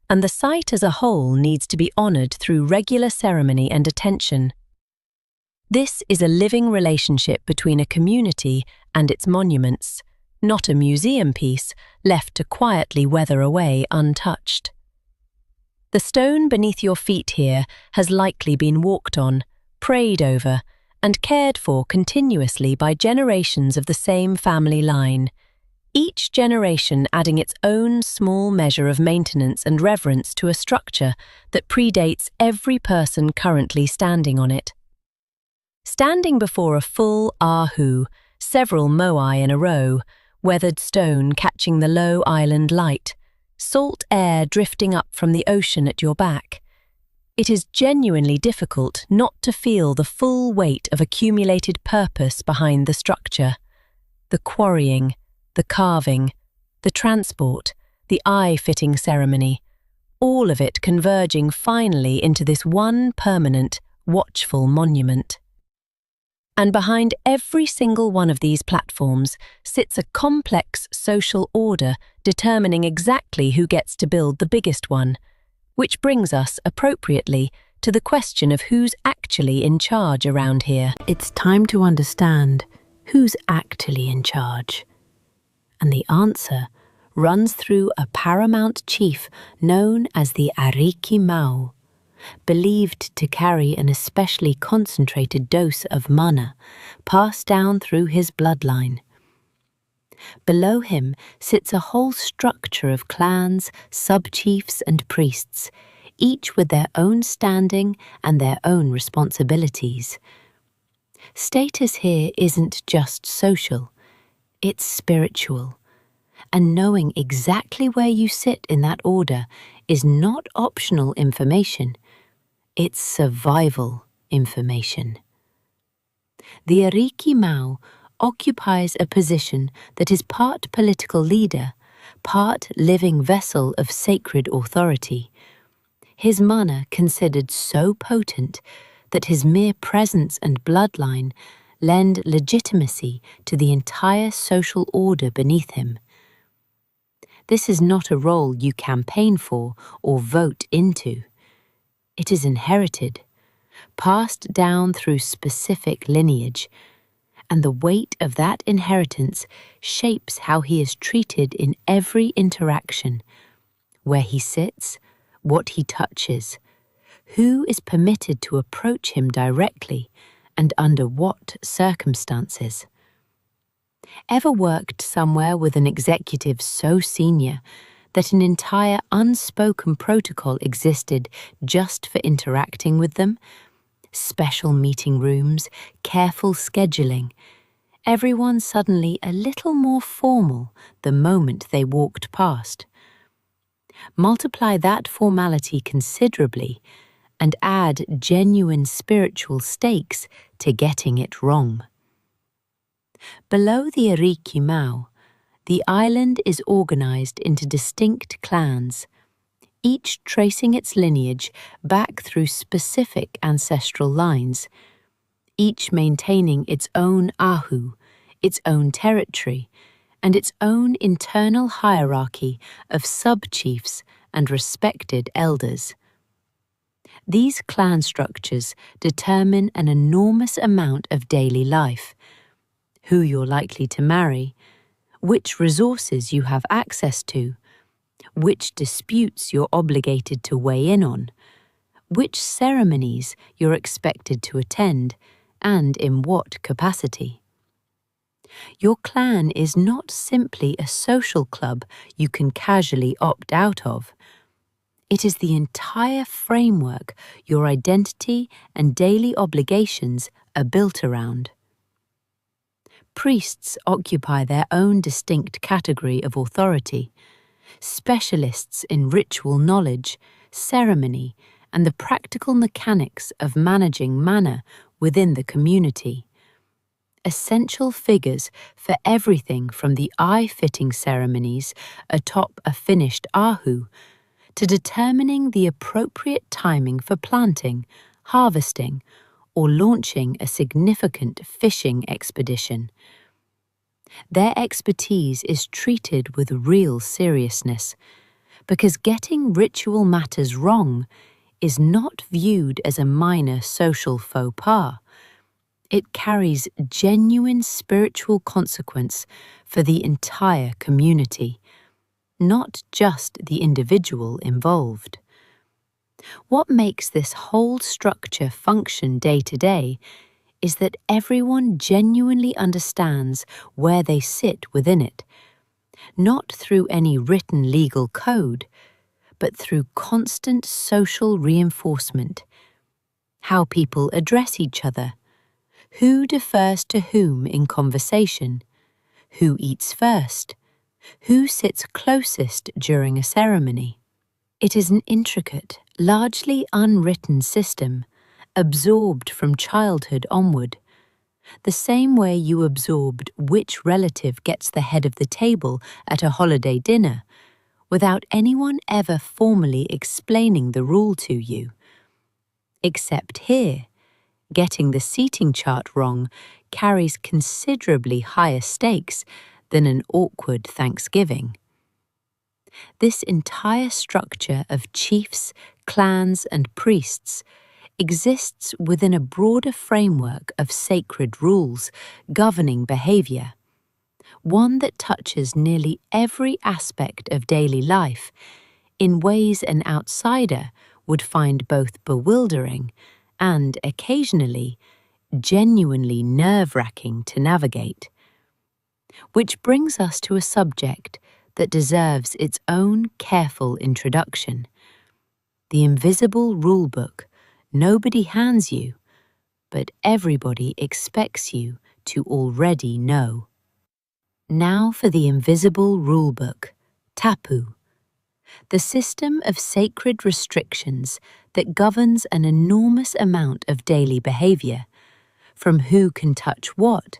and the site as a whole needs to be honoured through regular ceremony and attention. This is a living relationship between a community and its monuments, not a museum piece left to quietly weather away untouched. The stone beneath your feet here has likely been walked on, prayed over, and cared for continuously by generations of the same family line, each generation adding its own small measure of maintenance and reverence to a structure that predates every person currently standing on it. Standing before a full ahu, several moai in a row, weathered stone catching the low island light, salt air drifting up from the ocean at your back, it is genuinely difficult not to feel the full weight of accumulated purpose behind the structure. The quarrying, the carving, the transport, the eye-fitting ceremony, all of it converging finally into this one permanent, watchful monument. And behind every single one of these platforms sits a complex social order determining exactly who gets to build the biggest one, which brings us, appropriately, to the question of who's actually in charge around here. It's time to understand who's actually in charge. And the answer runs through a paramount chief known as the Ariki Mau, believed to carry an especially concentrated dose of mana passed down through his bloodline. Below him sits a whole structure of clans, sub-chiefs and priests, each with their own standing and their own responsibilities. Status here isn't just social, it's spiritual. And knowing exactly where you sit in that order is not optional information, it's survival information. The Ariki Mau occupies a position that is part political leader, part living vessel of sacred authority. His mana considered so potent that his mere presence and bloodline lend legitimacy to the entire social order beneath him. This is not a role you campaign for or vote into. It is inherited, passed down through specific lineage, and the weight of that inheritance shapes how he is treated in every interaction, where he sits, what he touches, who is permitted to approach him directly, and under what circumstances. Ever worked somewhere with an executive so senior that an entire unspoken protocol existed just for interacting with them? Special meeting rooms, careful scheduling, everyone suddenly a little more formal the moment they walked past. Multiply that formality considerably and add genuine spiritual stakes to getting it wrong. Below the Ariki Mau, the island is organized into distinct clans, each tracing its lineage back through specific ancestral lines, each maintaining its own ahu, its own territory, and its own internal hierarchy of sub-chiefs and respected elders. These clan structures determine an enormous amount of daily life: who you're likely to marry, which resources you have access to, which disputes you're obligated to weigh in on, which ceremonies you're expected to attend, and in what capacity. Your clan is not simply a social club you can casually opt out of. It is the entire framework your identity and daily obligations are built around. priests occupy their own distinct category of authority, specialists in ritual knowledge, ceremony, and the practical mechanics of managing mana within the community. Essential figures for everything from the eye-fitting ceremonies atop a finished ahu to determining the appropriate timing for planting, harvesting, or launching a significant fishing expedition. Their expertise is treated with real seriousness, because getting ritual matters wrong is not viewed as a minor social faux pas. It carries genuine spiritual consequence for the entire community, not just the individual involved. What makes this whole structure function day to day is that everyone genuinely understands where they sit within it, not through any written legal code, but through constant social reinforcement. How people address each other, who defers to whom in conversation, who eats first, who sits closest during a ceremony. It is an intricate, largely unwritten system, absorbed from childhood onward, the same way you absorbed which relative gets the head of the table at a holiday dinner, without anyone ever formally explaining the rule to you. Except here, getting the seating chart wrong carries considerably higher stakes than an awkward Thanksgiving. This entire structure of chiefs, clans, and priests exists within a broader framework of sacred rules governing behavior, one that touches nearly every aspect of daily life in ways an outsider would find both bewildering and, occasionally, genuinely nerve-wracking to navigate. Which brings us to a subject that deserves its own careful introduction: the invisible rulebook nobody hands you, but everybody expects you to already know. Now for the invisible rulebook, tapu, the system of sacred restrictions that governs an enormous amount of daily behavior, from who can touch what,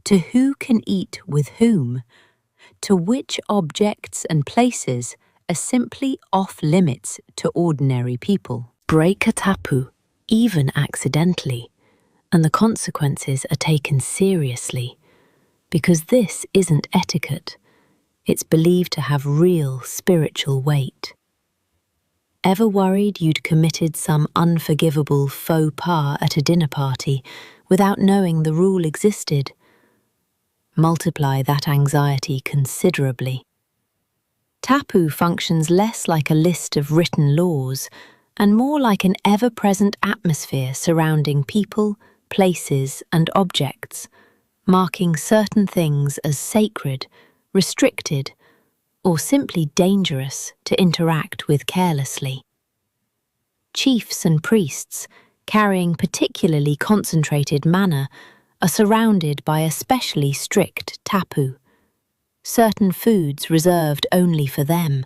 to who can eat with whom, to which objects and places are simply off-limits to ordinary people. Break a tapu, even accidentally, and the consequences are taken seriously, because this isn't etiquette. It's believed to have real spiritual weight. Ever worried you'd committed some unforgivable faux pas at a dinner party without knowing the rule existed? Multiply that anxiety considerably. Tapu functions less like a list of written laws and more like an ever-present atmosphere surrounding people, places, and objects, marking certain things as sacred, restricted, or simply dangerous to interact with carelessly. Chiefs and priests, carrying particularly concentrated mana, are surrounded by especially strict tapu. Certain foods reserved only for them,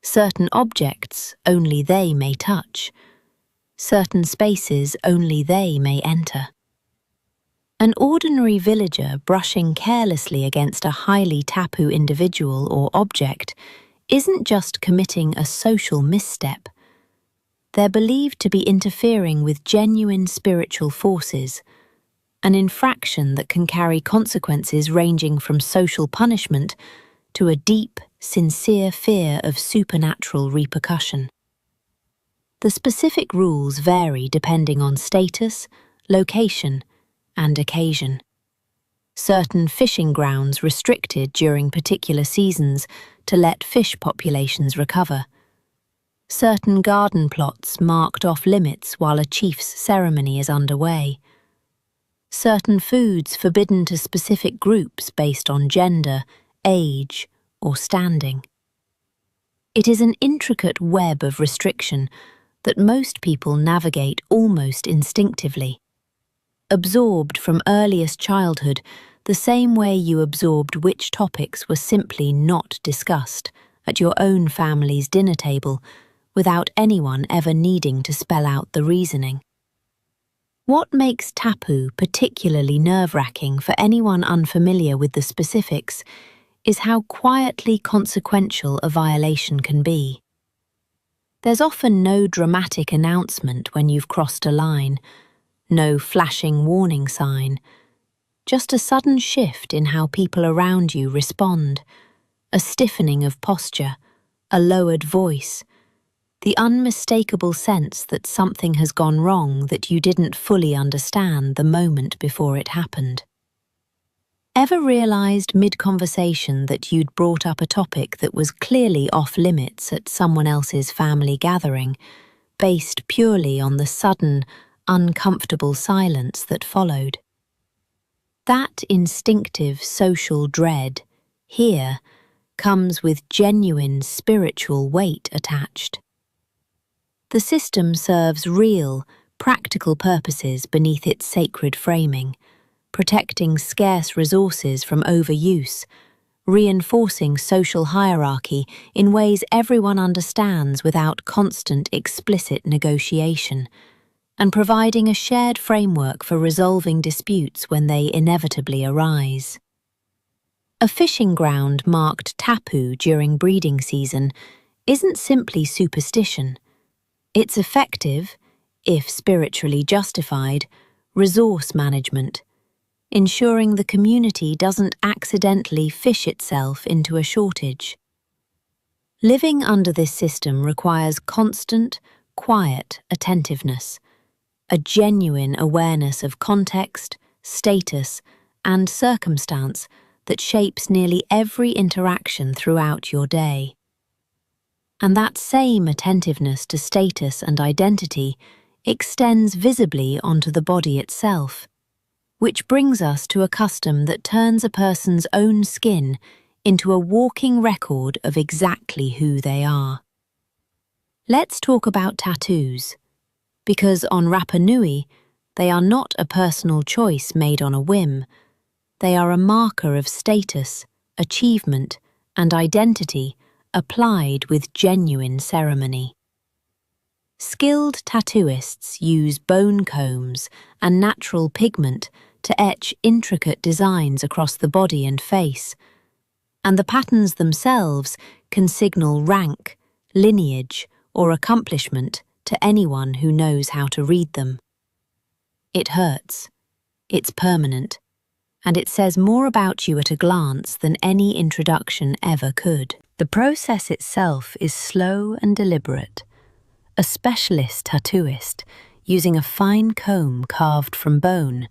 certain objects only they may touch, certain spaces only they may enter. An ordinary villager brushing carelessly against a highly tapu individual or object isn't just committing a social misstep. They're believed to be interfering with genuine spiritual forces, an infraction that can carry consequences ranging from social punishment to a deep, sincere fear of supernatural repercussion. The specific rules vary depending on status, location, and occasion. Certain fishing grounds restricted during particular seasons to let fish populations recover. Certain garden plots marked off limits while a chief's ceremony is underway. Certain foods forbidden to specific groups based on gender, age, or standing. It is an intricate web of restriction that most people navigate almost instinctively. Absorbed from earliest childhood, the same way you absorbed which topics were simply not discussed at your own family's dinner table without anyone ever needing to spell out the reasoning. What makes tapu particularly nerve-wracking for anyone unfamiliar with the specifics is how quietly consequential a violation can be. There's often no dramatic announcement when you've crossed a line, no flashing warning sign, just a sudden shift in how people around you respond, a stiffening of posture, a lowered voice, the unmistakable sense that something has gone wrong that you didn't fully understand the moment before it happened. Ever realized mid-conversation that you'd brought up a topic that was clearly off-limits at someone else's family gathering, based purely on the sudden, uncomfortable silence that followed? That instinctive social dread, here, comes with genuine spiritual weight attached. The system serves real, practical purposes beneath its sacred framing, protecting scarce resources from overuse, reinforcing social hierarchy in ways everyone understands without constant explicit negotiation, and providing a shared framework for resolving disputes when they inevitably arise. A fishing ground marked tapu during breeding season isn't simply superstition. It's effective, if spiritually justified, resource management, ensuring the community doesn't accidentally fish itself into a shortage. Living under this system requires constant, quiet attentiveness, a genuine awareness of context, status, and circumstance that shapes nearly every interaction throughout your day. And that same attentiveness to status and identity extends visibly onto the body itself, which brings us to a custom that turns a person's own skin into a walking record of exactly who they are. Let's talk about tattoos, because on Rapa Nui, they are not a personal choice made on a whim. They are a marker of status, achievement, and identity applied with genuine ceremony. Skilled tattooists use bone combs and natural pigment to etch intricate designs across the body and face, and the patterns themselves can signal rank, lineage, or accomplishment to anyone who knows how to read them. It hurts, it's permanent, and it says more about you at a glance than any introduction ever could. The process itself is slow and deliberate. A specialist tattooist, using a fine comb carved from bone,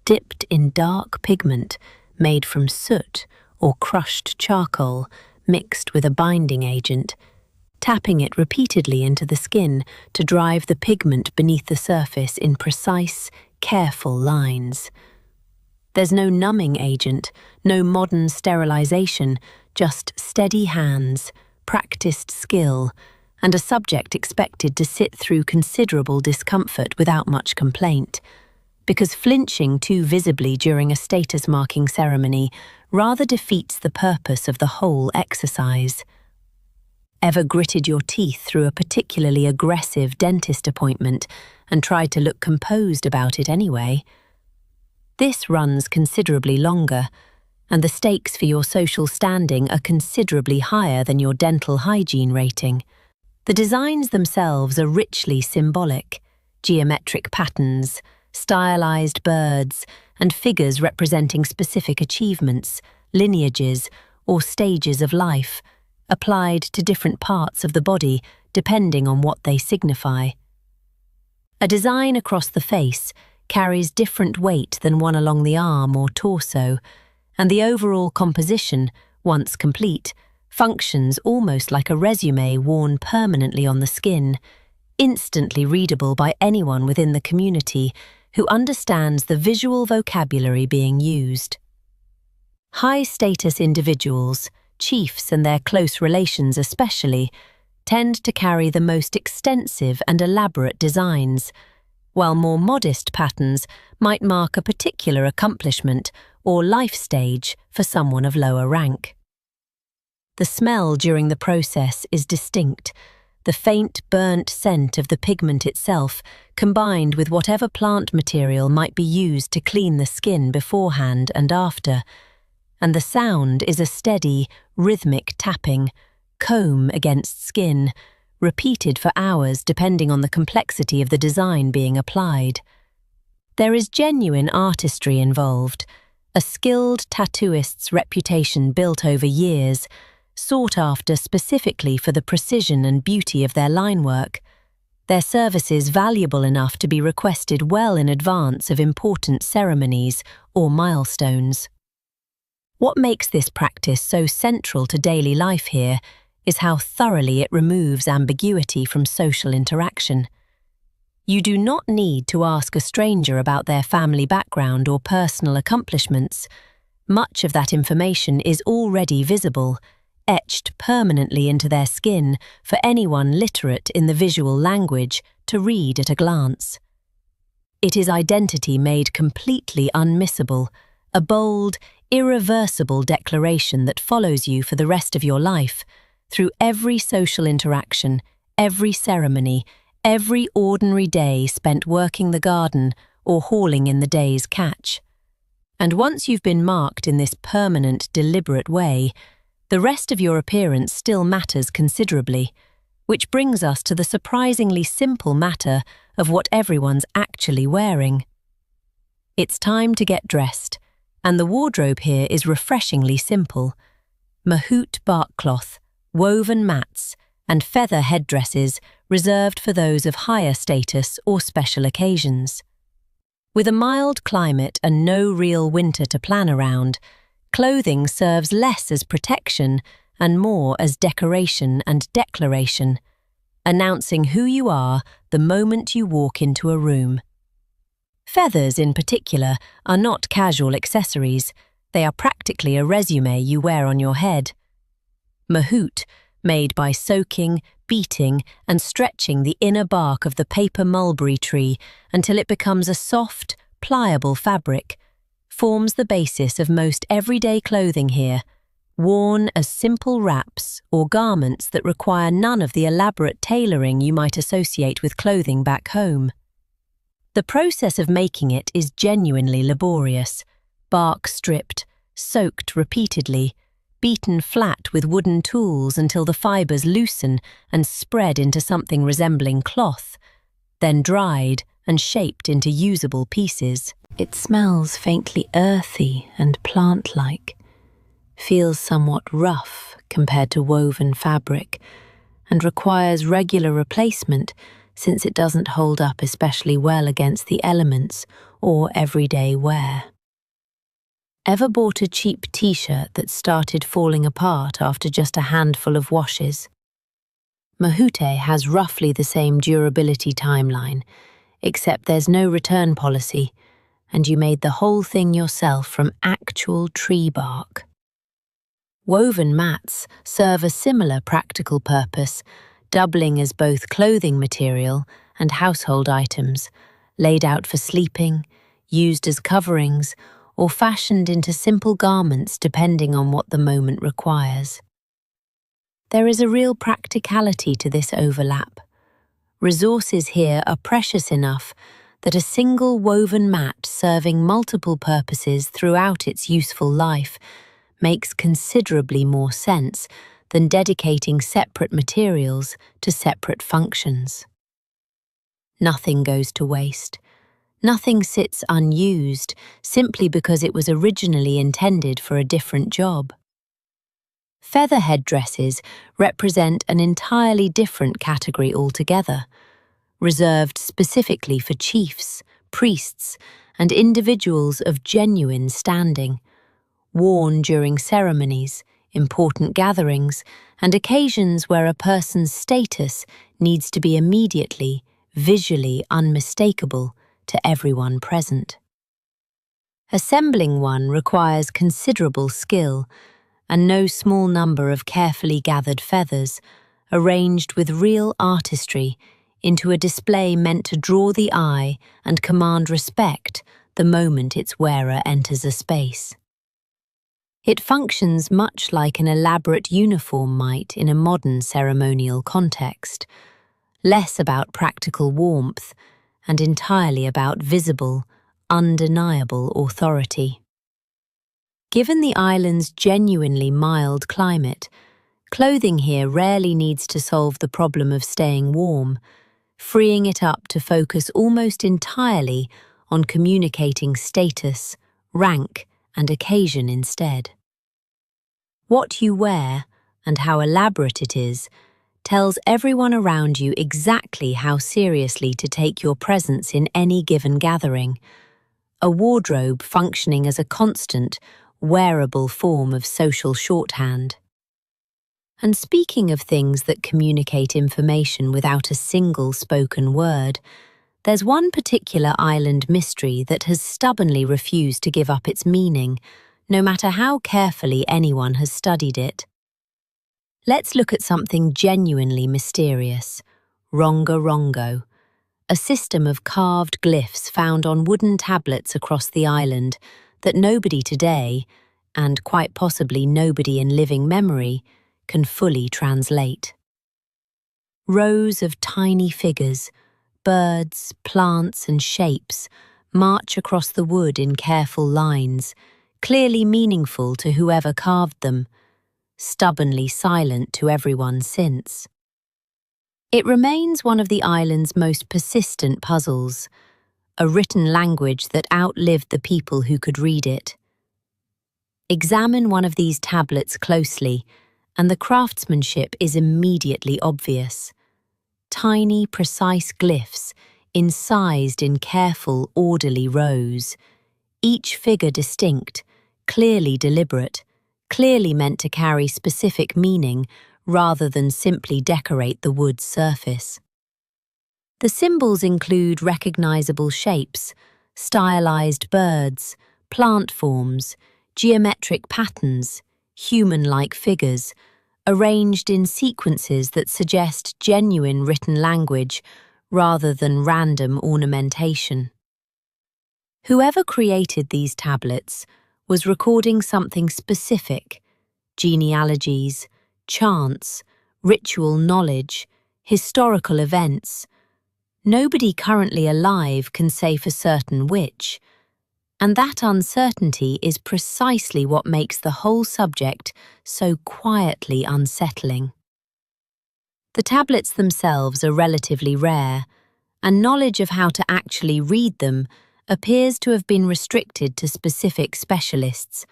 dipped in dark pigment made from soot or crushed charcoal mixed with a binding agent, tapping it repeatedly into the skin to drive the pigment beneath the surface in precise, careful lines. There's no numbing agent, no modern sterilization, just steady hands, practiced skill, and a subject expected to sit through considerable discomfort without much complaint, because flinching too visibly during a status-marking ceremony rather defeats the purpose of the whole exercise. Ever gritted your teeth through a particularly aggressive dentist appointment and tried to look composed about it anyway? This runs considerably longer, and the stakes for your social standing are considerably higher than your dental hygiene rating. The designs themselves are richly symbolic: geometric patterns, stylized birds, and figures representing specific achievements, lineages, or stages of life, applied to different parts of the body depending on what they signify. A design across the face carries different weight than one along the arm or torso, and the overall composition, once complete, functions almost like a resume worn permanently on the skin, instantly readable by anyone within the community who understands the visual vocabulary being used. High-status individuals, chiefs and their close relations especially, tend to carry the most extensive and elaborate designs, while more modest patterns might mark a particular accomplishment or life stage for someone of lower rank. The smell during the process is distinct, the faint burnt scent of the pigment itself combined with whatever plant material might be used to clean the skin beforehand and after, and the sound is a steady, rhythmic tapping, comb against skin, repeated for hours depending on the complexity of the design being applied. There is genuine artistry involved, a skilled tattooist's reputation built over years, sought after specifically for the precision and beauty of their line work, their services valuable enough to be requested well in advance of important ceremonies or milestones. What makes this practice so central to daily life here is how thoroughly it removes ambiguity from social interaction. You do not need to ask a stranger about their family background or personal accomplishments. Much of that information is already visible, etched permanently into their skin for anyone literate in the visual language to read at a glance. It is identity made completely unmissable, a bold, irreversible declaration that follows you for the rest of your life, through every social interaction, every ceremony, every ordinary day spent working the garden or hauling in the day's catch. And once you've been marked in this permanent, deliberate way, the rest of your appearance still matters considerably, which brings us to the surprisingly simple matter of what everyone's actually wearing. It's time to get dressed, and the wardrobe here is refreshingly simple. Mahout bark cloth, woven mats, and feather headdresses reserved for those of higher status or special occasions. With a mild climate and no real winter to plan around, clothing serves less as protection and more as decoration and declaration, announcing who you are the moment you walk into a room. Feathers, in particular, are not casual accessories. They are practically a resume you wear on your head. Mahout, made by soaking, beating, and stretching the inner bark of the paper mulberry tree until it becomes a soft, pliable fabric, forms the basis of most everyday clothing here, worn as simple wraps or garments that require none of the elaborate tailoring you might associate with clothing back home. The process of making it is genuinely laborious, bark stripped, soaked repeatedly, beaten flat with wooden tools until the fibres loosen and spread into something resembling cloth, then dried and shaped into usable pieces. It smells faintly earthy and plant-like, feels somewhat rough compared to woven fabric, and requires regular replacement since it doesn't hold up especially well against the elements or everyday wear. Ever bought a cheap t-shirt that started falling apart after just a handful of washes? Mahout has roughly the same durability timeline, except there's no return policy, and you made the whole thing yourself from actual tree bark. Woven mats serve a similar practical purpose, doubling as both clothing material and household items, laid out for sleeping, used as coverings, or fashioned into simple garments depending on what the moment requires. There is a real practicality to this overlap. Resources here are precious enough that a single woven mat serving multiple purposes throughout its useful life makes considerably more sense than dedicating separate materials to separate functions. Nothing goes to waste. Nothing sits unused simply because it was originally intended for a different job. Feather headdresses represent an entirely different category altogether, reserved specifically for chiefs, priests, and individuals of genuine standing, worn during ceremonies, important gatherings, and occasions where a person's status needs to be immediately, visually unmistakable to everyone present. Assembling one requires considerable skill, and no small number of carefully gathered feathers, arranged with real artistry, into a display meant to draw the eye and command respect the moment its wearer enters a space. It functions much like an elaborate uniform might in a modern ceremonial context, less about practical warmth and entirely about visible, undeniable authority. Given the island's genuinely mild climate, clothing here rarely needs to solve the problem of staying warm, freeing it up to focus almost entirely on communicating status, rank, and occasion instead. What you wear, and how elaborate it is, tells everyone around you exactly how seriously to take your presence in any given gathering, a wardrobe functioning as a constant, wearable form of social shorthand. And speaking of things that communicate information without a single spoken word, there's one particular island mystery that has stubbornly refused to give up its meaning, no matter how carefully anyone has studied it. Let's look at something genuinely mysterious, rongorongo, a system of carved glyphs found on wooden tablets across the island that nobody today, and quite possibly nobody in living memory, can fully translate. Rows of tiny figures, birds, plants, and shapes march across the wood in careful lines, clearly meaningful to whoever carved them, stubbornly silent to everyone since. It remains one of the island's most persistent puzzles, a written language that outlived the people who could read it. Examine one of these tablets closely, and the craftsmanship is immediately obvious. Tiny, precise glyphs, incised in careful, orderly rows, each figure distinct, clearly deliberate, clearly meant to carry specific meaning rather than simply decorate the wood's surface. The symbols include recognizable shapes, stylized birds, plant forms, geometric patterns, human-like figures, arranged in sequences that suggest genuine written language rather than random ornamentation. Whoever created these tablets was recording something specific: genealogies, chants, ritual knowledge, historical events. Nobody currently alive can say for certain which, and that uncertainty is precisely what makes the whole subject so quietly unsettling. The tablets themselves are relatively rare, and knowledge of how to actually read them appears to have been restricted to specific specialists,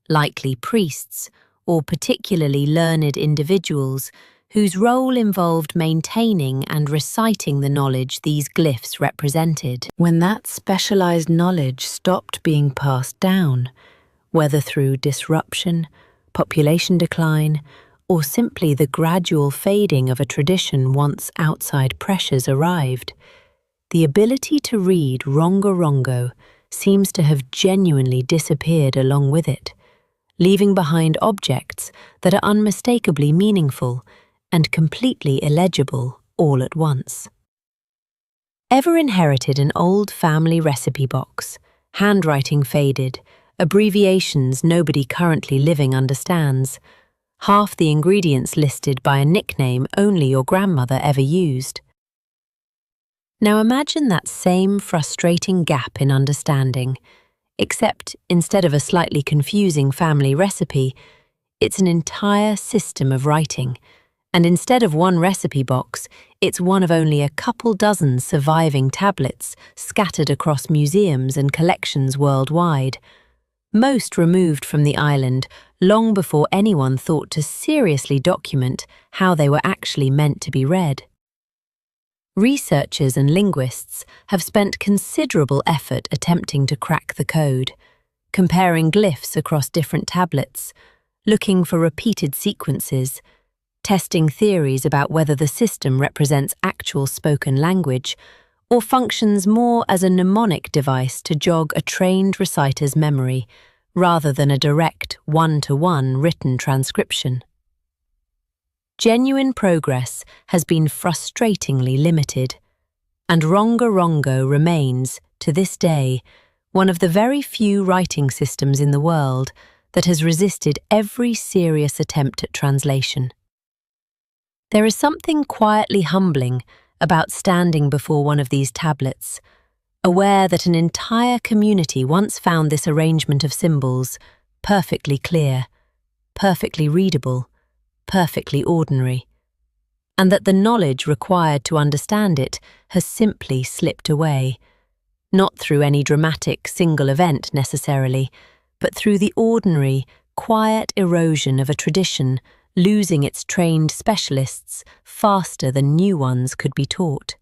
likely priests or particularly learned individuals whose role involved maintaining and reciting the knowledge these glyphs represented. When that specialized knowledge stopped being passed down, whether through disruption, population decline, or simply the gradual fading of a tradition once outside pressures arrived, the ability to read rongorongo seems to have genuinely disappeared along with it, leaving behind objects that are unmistakably meaningful and completely illegible all at once. Ever inherited an old family recipe box, handwriting faded, abbreviations nobody currently living understands, half the ingredients listed by a nickname only your grandmother ever used. Now imagine that same frustrating gap in understanding, except instead of a slightly confusing family recipe, it's an entire system of writing, and instead of one recipe box, it's one of only a couple dozen surviving tablets scattered across museums and collections worldwide, most removed from the island long before anyone thought to seriously document how they were actually meant to be read. Researchers and linguists have spent considerable effort attempting to crack the code, comparing glyphs across different tablets, looking for repeated sequences, testing theories about whether the system represents actual spoken language or functions more as a mnemonic device to jog a trained reciter's memory rather than a direct one-to-one written transcription. genuine progress has been frustratingly limited, and rongorongo remains, to this day, one of the very few writing systems in the world that has resisted every serious attempt at translation. There is something quietly humbling about standing before one of these tablets, aware that an entire community once found this arrangement of symbols perfectly clear, perfectly readable, perfectly ordinary, and that the knowledge required to understand it has simply slipped away, not through any dramatic single event necessarily, but through the ordinary, quiet erosion of a tradition losing its trained specialists faster than new ones could be taught.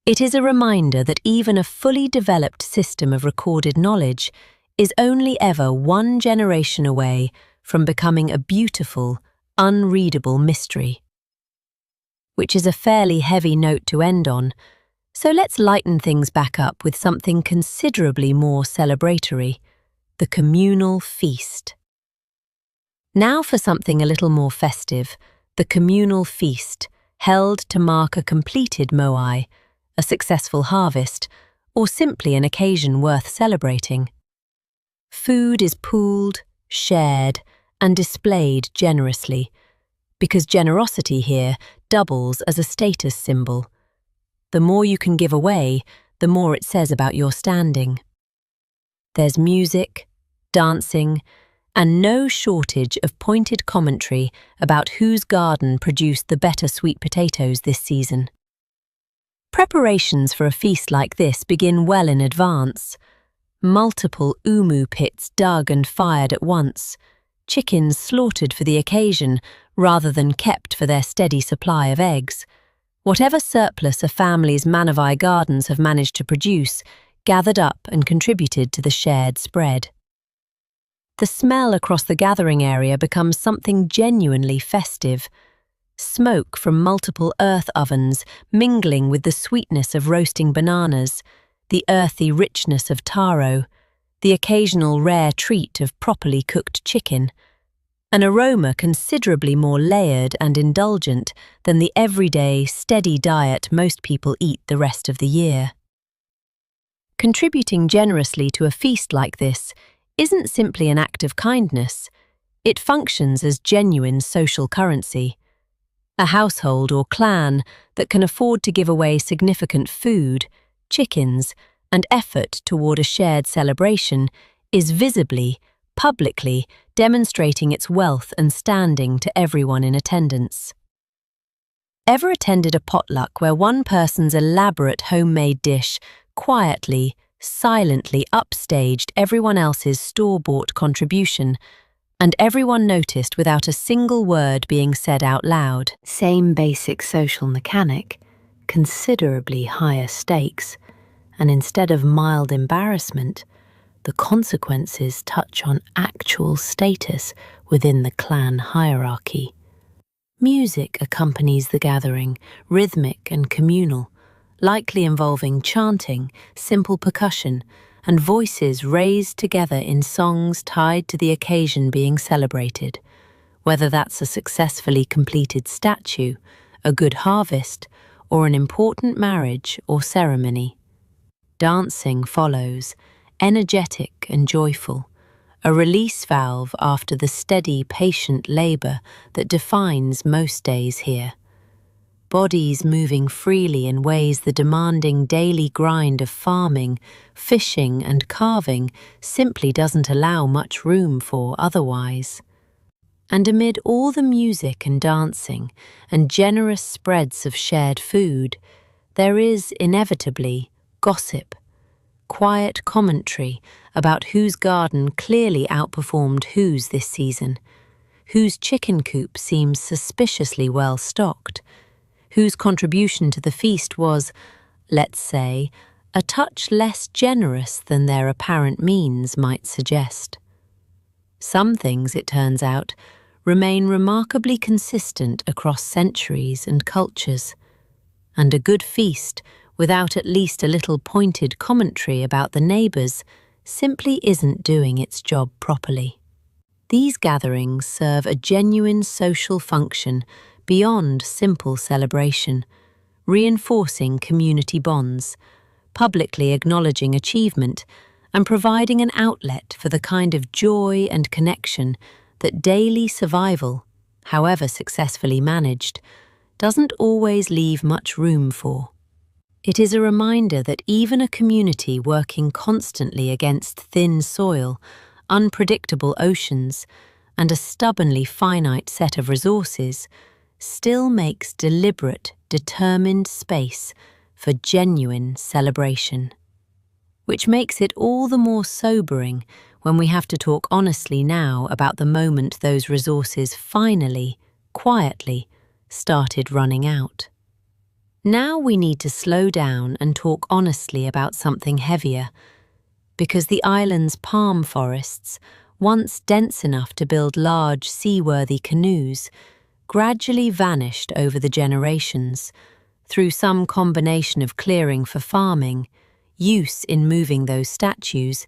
It is a reminder that even a fully developed system of recorded knowledge is only ever one generation away from becoming a beautiful, unreadable mystery. Which is a fairly heavy note to end on, so let's lighten things back up with something considerably more celebratory: the communal feast. Now for something a little more festive, the communal feast, held to mark a completed moai, a successful harvest, or simply an occasion worth celebrating. Food is pooled, shared, and displayed generously, because generosity here doubles as a status symbol. The more you can give away, the more it says about your standing. There's music, dancing, and no shortage of pointed commentary about whose garden produced the better sweet potatoes this season. Preparations for a feast like this begin well in advance. Multiple umu pits dug and fired at once, chickens slaughtered for the occasion rather than kept for their steady supply of eggs. Whatever surplus a family's Manavai gardens have managed to produce, gathered up and contributed to the shared spread. The smell across the gathering area becomes something genuinely festive. Smoke from multiple earth ovens mingling with the sweetness of roasting bananas, the earthy richness of taro, the occasional rare treat of properly cooked chicken. An aroma considerably more layered and indulgent than the everyday, steady diet most people eat the rest of the year. Contributing generously to a feast like this isn't simply an act of kindness, it functions as genuine social currency. A household or clan that can afford to give away significant food, chickens, and effort toward a shared celebration is visibly, publicly demonstrating its wealth and standing to everyone in attendance. Ever attended a potluck where one person's elaborate homemade dish quietly, silently upstaged everyone else's store-bought contribution, and everyone noticed without a single word being said out loud? Same basic social mechanic, considerably higher stakes, and instead of mild embarrassment, the consequences touch on actual status within the clan hierarchy. Music accompanies the gathering, rhythmic and communal, likely involving chanting, simple percussion, and voices raised together in songs tied to the occasion being celebrated, whether that's a successfully completed statue, a good harvest, or an important marriage or ceremony. Dancing follows, energetic and joyful, a release valve after the steady, patient labour that defines most days here. Bodies moving freely in ways the demanding daily grind of farming, fishing and carving simply doesn't allow much room for otherwise. And amid all the music and dancing and generous spreads of shared food, there is inevitably gossip, quiet commentary about whose garden clearly outperformed whose this season, whose chicken coop seems suspiciously well stocked, whose contribution to the feast was, let's say, a touch less generous than their apparent means might suggest. Some things, it turns out, remain remarkably consistent across centuries and cultures, and a good feast without at least a little pointed commentary about the neighbours simply isn't doing its job properly. These gatherings serve a genuine social function beyond simple celebration, reinforcing community bonds, publicly acknowledging achievement, and providing an outlet for the kind of joy and connection that daily survival, however successfully managed, doesn't always leave much room for. It is a reminder that even a community working constantly against thin soil, unpredictable oceans, and a stubbornly finite set of resources still makes deliberate, determined space for genuine celebration. Which makes it all the more sobering when we have to talk honestly now about the moment those resources finally, quietly, started running out. Now we need to slow down and talk honestly about something heavier, because the island's palm forests, once dense enough to build large seaworthy canoes, gradually vanished over the generations, through some combination of clearing for farming, use in moving those statues,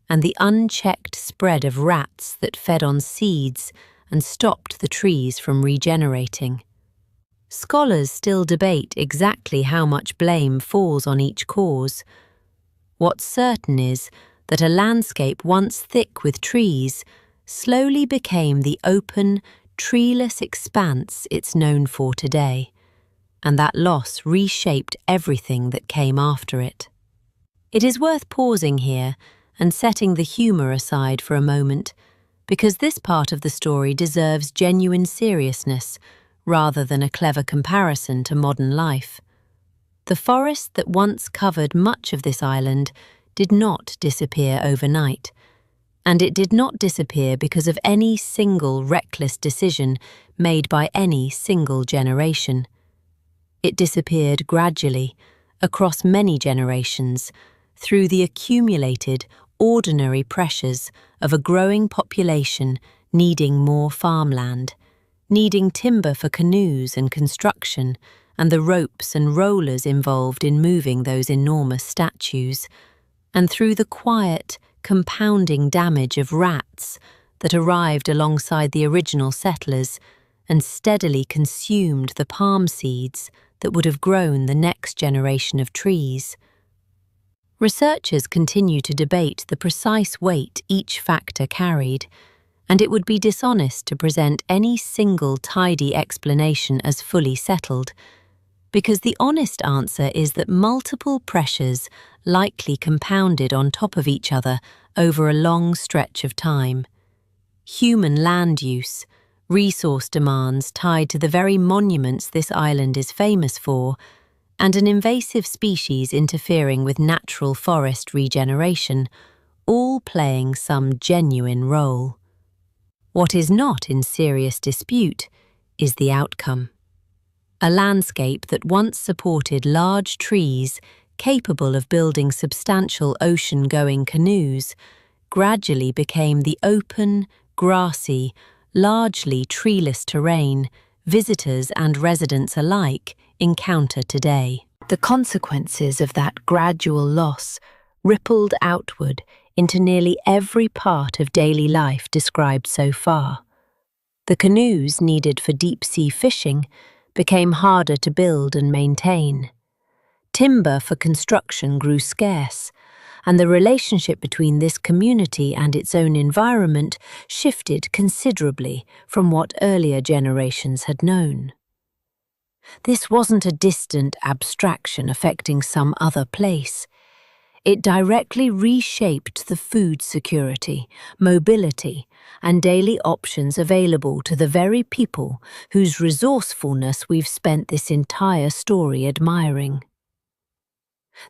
and the unchecked spread of rats that fed on seeds and stopped the trees from regenerating. Scholars still debate exactly how much blame falls on each cause. What's certain is that a landscape once thick with trees slowly became the open, treeless expanse it's known for today, and that loss reshaped everything that came after it. It is worth pausing here and setting the humour aside for a moment, because this part of the story deserves genuine seriousness rather than a clever comparison to modern life. The forest that once covered much of this island did not disappear overnight, and it did not disappear because of any single reckless decision made by any single generation. It disappeared gradually, across many generations, through the accumulated, ordinary pressures of a growing population needing more farmland, needing timber for canoes and construction, and the ropes and rollers involved in moving those enormous statues, and through the quiet, compounding damage of rats that arrived alongside the original settlers and steadily consumed the palm seeds that would have grown the next generation of trees. Researchers continue to debate the precise weight each factor carried, and it would be dishonest to present any single tidy explanation as fully settled, because the honest answer is that multiple pressures likely compounded on top of each other over a long stretch of time. Human land use, resource demands tied to the very monuments this island is famous for, and an invasive species interfering with natural forest regeneration, all playing some genuine role. What is not in serious dispute is the outcome. A landscape that once supported large trees capable of building substantial ocean-going canoes gradually became the open, grassy, largely treeless terrain visitors and residents alike encounter today. The consequences of that gradual loss rippled outward into nearly every part of daily life described so far. The canoes needed for deep-sea fishing became harder to build and maintain. Timber for construction grew scarce, and the relationship between this community and its own environment shifted considerably from what earlier generations had known. This wasn't a distant abstraction affecting some other place. It directly reshaped the food security, mobility, and daily options available to the very people whose resourcefulness we've spent this entire story admiring.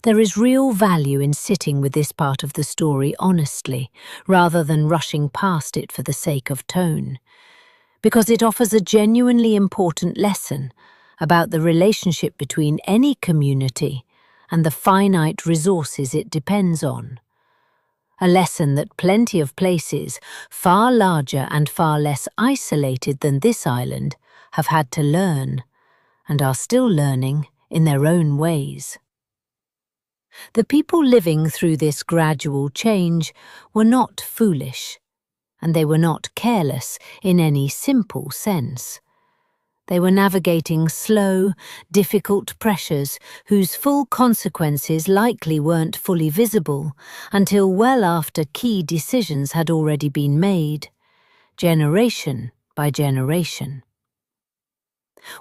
There is real value in sitting with this part of the story honestly, rather than rushing past it for the sake of tone, because it offers a genuinely important lesson about the relationship between any community and the finite resources it depends on. A lesson that plenty of places, far larger and far less isolated than this island, have had to learn, and are still learning in their own ways. The people living through this gradual change were not foolish, and they were not careless in any simple sense. They were navigating slow, difficult pressures whose full consequences likely weren't fully visible until well after key decisions had already been made, generation by generation.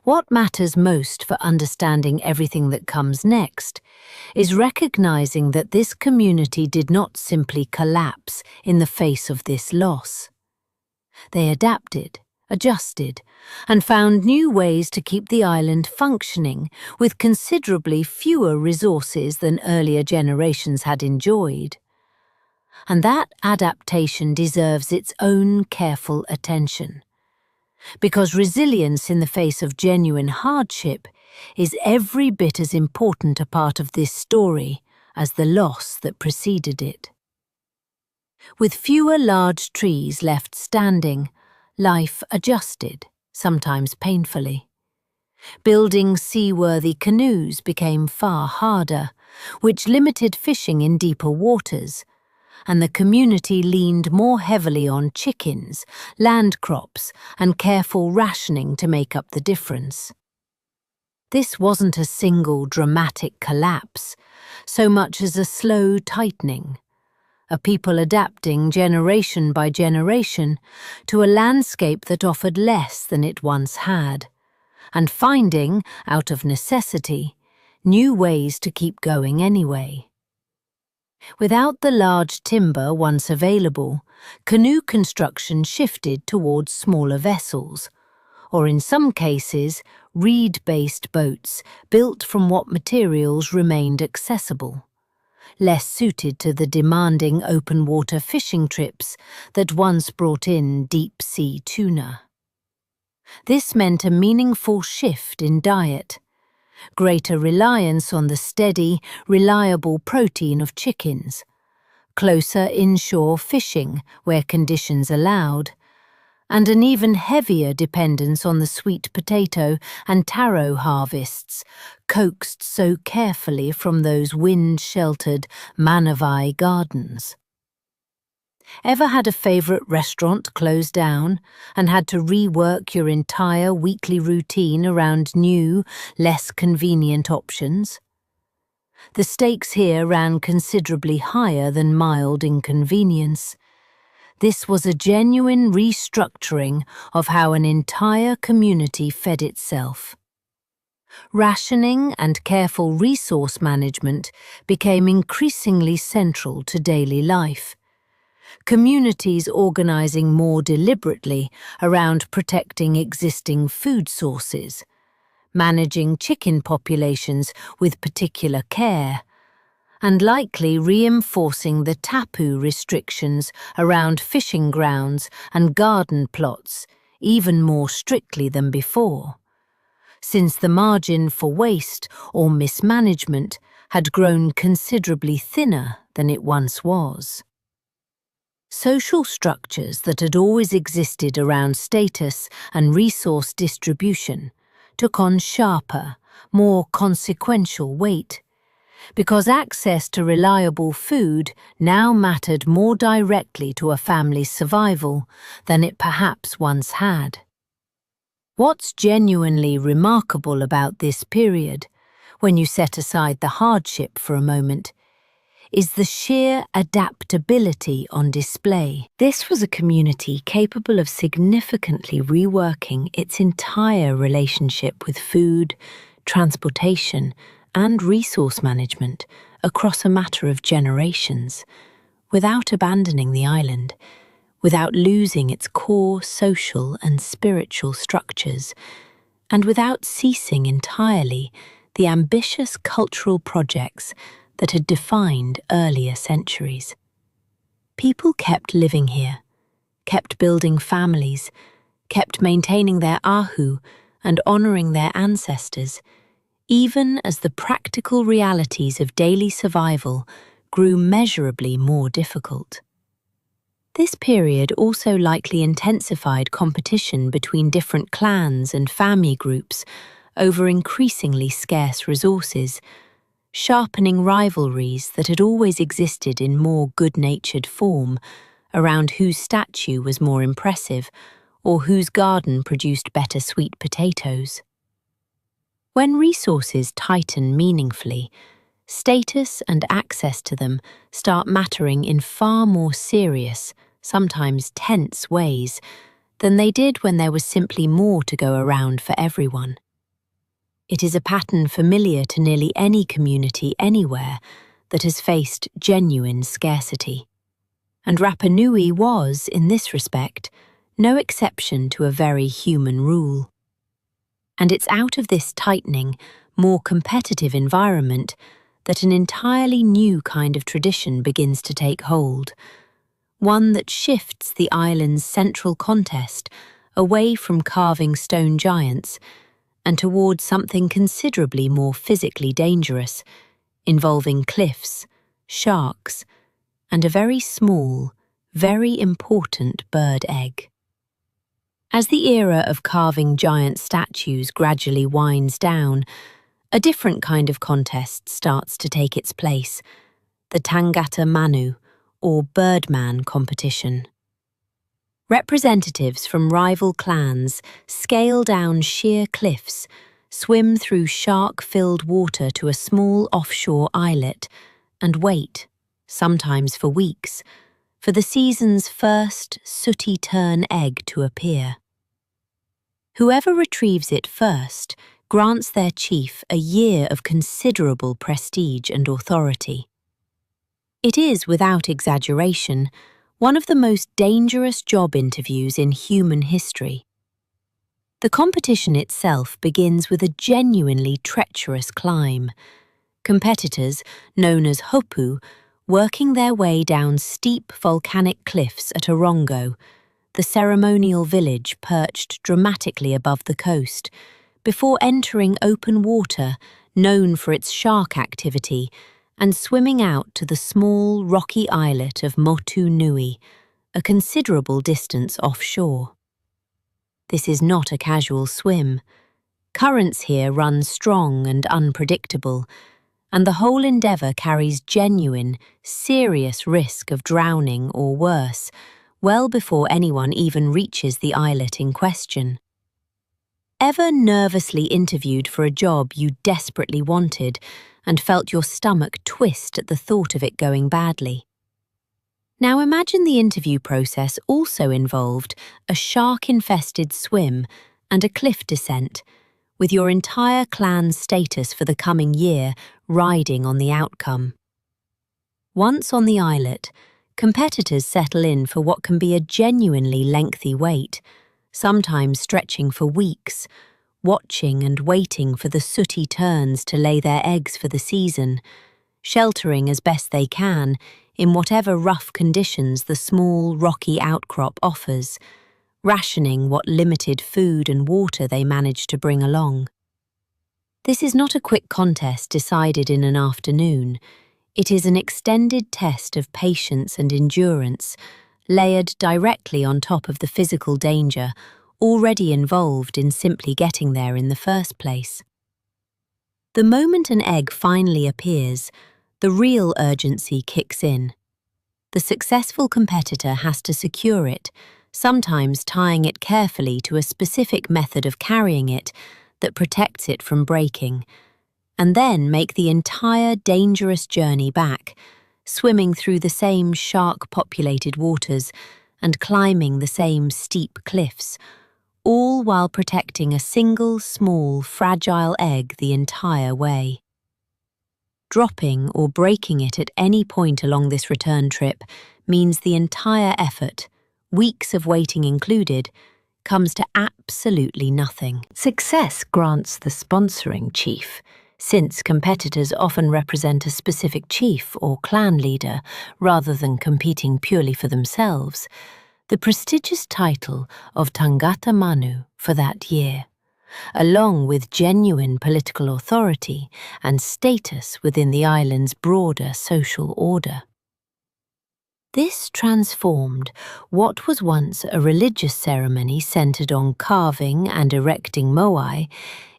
What matters most for understanding everything that comes next is recognizing that this community did not simply collapse in the face of this loss. They adapted, adjusted, and found new ways to keep the island functioning with considerably fewer resources than earlier generations had enjoyed. And that adaptation deserves its own careful attention. Because resilience in the face of genuine hardship is every bit as important a part of this story as the loss that preceded it. With fewer large trees left standing, life adjusted, sometimes painfully. Building seaworthy canoes became far harder, which limited fishing in deeper waters, and the community leaned more heavily on chickens, land crops, and careful rationing to make up the difference. This wasn't a single dramatic collapse, so much as a slow tightening, a people adapting generation by generation to a landscape that offered less than it once had, and finding, out of necessity, new ways to keep going anyway. Without the large timber once available, canoe construction shifted towards smaller vessels, or in some cases, reed-based boats built from what materials remained accessible, less suited to the demanding open-water fishing trips that once brought in deep-sea tuna. This meant a meaningful shift in diet, greater reliance on the steady, reliable protein of chickens, closer inshore fishing where conditions allowed, and an even heavier dependence on the sweet potato and taro harvests, coaxed so carefully from those wind-sheltered Manavai gardens. Ever had a favourite restaurant close down and had to rework your entire weekly routine around new, less convenient options? The stakes here ran considerably higher than mild inconvenience. This was a genuine restructuring of how an entire community fed itself. Rationing and careful resource management became increasingly central to daily life. Communities organising more deliberately around protecting existing food sources, managing chicken populations with particular care, and likely reinforcing the tapu restrictions around fishing grounds and garden plots even more strictly than before, since the margin for waste or mismanagement had grown considerably thinner than it once was. Social structures that had always existed around status and resource distribution took on sharper, more consequential weight, because access to reliable food now mattered more directly to a family's survival than it perhaps once had. What's genuinely remarkable about this period, when you set aside the hardship for a moment, is the sheer adaptability on display. This was a community capable of significantly reworking its entire relationship with food, transportation, and resource management across a matter of generations, without abandoning the island, without losing its core social and spiritual structures, and without ceasing entirely the ambitious cultural projects that had defined earlier centuries. People kept living here, kept building families, kept maintaining their ahu and honouring their ancestors, even as the practical realities of daily survival grew measurably more difficult. This period also likely intensified competition between different clans and family groups over increasingly scarce resources, sharpening rivalries that had always existed in more good-natured form around whose statue was more impressive or whose garden produced better sweet potatoes. When resources tighten meaningfully, status and access to them start mattering in far more serious, sometimes tense ways than they did when there was simply more to go around for everyone. It is a pattern familiar to nearly any community anywhere that has faced genuine scarcity. And Rapa Nui was, in this respect, no exception to a very human rule. And it's out of this tightening, more competitive environment that an entirely new kind of tradition begins to take hold, one that shifts the island's central contest away from carving stone giants and towards something considerably more physically dangerous, involving cliffs, sharks, and a very small, very important bird egg. As the era of carving giant statues gradually winds down, a different kind of contest starts to take its place, the Tangata Manu, or birdman competition. Representatives from rival clans scale down sheer cliffs, swim through shark-filled water to a small offshore islet, and wait, sometimes for weeks, for the season's first sooty tern egg to appear. Whoever retrieves it first grants their chief a year of considerable prestige and authority. It is, without exaggeration, one of the most dangerous job interviews in human history. The competition itself begins with a genuinely treacherous climb. Competitors, known as hopu, working their way down steep volcanic cliffs at Rongorongo, the ceremonial village perched dramatically above the coast, before entering open water known for its shark activity and swimming out to the small rocky islet of Rapa Nui, a considerable distance offshore. This is not a casual swim. Currents here run strong and unpredictable, and the whole endeavour carries genuine, serious risk of drowning or worse, well before anyone even reaches the islet in question. Ever nervously interviewed for a job you desperately wanted and felt your stomach twist at the thought of it going badly? Now imagine the interview process also involved a shark-infested swim and a cliff descent, with your entire clan's status for the coming year riding on the outcome. Once on the islet, competitors settle in for what can be a genuinely lengthy wait, sometimes stretching for weeks, watching and waiting for the sooty terns to lay their eggs for the season, sheltering as best they can in whatever rough conditions the small, rocky outcrop offers, rationing what limited food and water they manage to bring along. This is not a quick contest decided in an afternoon. It is an extended test of patience and endurance, layered directly on top of the physical danger already involved in simply getting there in the first place. The moment an egg finally appears, the real urgency kicks in. The successful competitor has to secure it, sometimes tying it carefully to a specific method of carrying it that protects it from breaking, and then make the entire dangerous journey back, swimming through the same shark-populated waters and climbing the same steep cliffs, all while protecting a single small, fragile egg the entire way. Dropping or breaking it at any point along this return trip means the entire effort, weeks of waiting included, comes to absolutely nothing. Success grants the sponsoring chief, since competitors often represent a specific chief or clan leader rather than competing purely for themselves, the prestigious title of Tangata Manu for that year, along with genuine political authority and status within the island's broader social order. This transformed what was once a religious ceremony centered on carving and erecting moai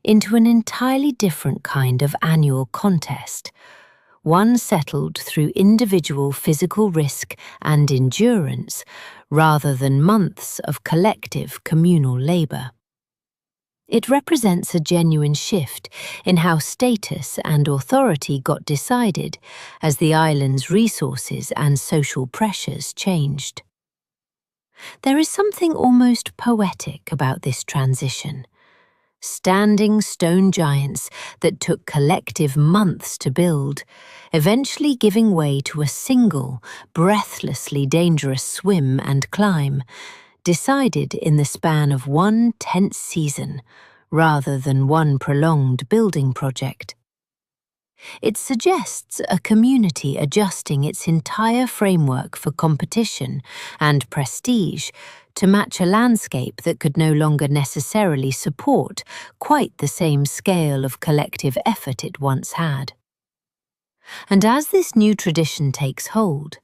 into an entirely different kind of annual contest, one settled through individual physical risk and endurance rather than months of collective communal labour. It represents a genuine shift in how status and authority got decided as the island's resources and social pressures changed. There is something almost poetic about this transition. Standing stone giants that took collective months to build, eventually giving way to a single, breathlessly dangerous swim and climb, decided in the span of one tense season, rather than one prolonged building project. It suggests a community adjusting its entire framework for competition and prestige to match a landscape that could no longer necessarily support quite the same scale of collective effort it once had. And as this new tradition takes hold,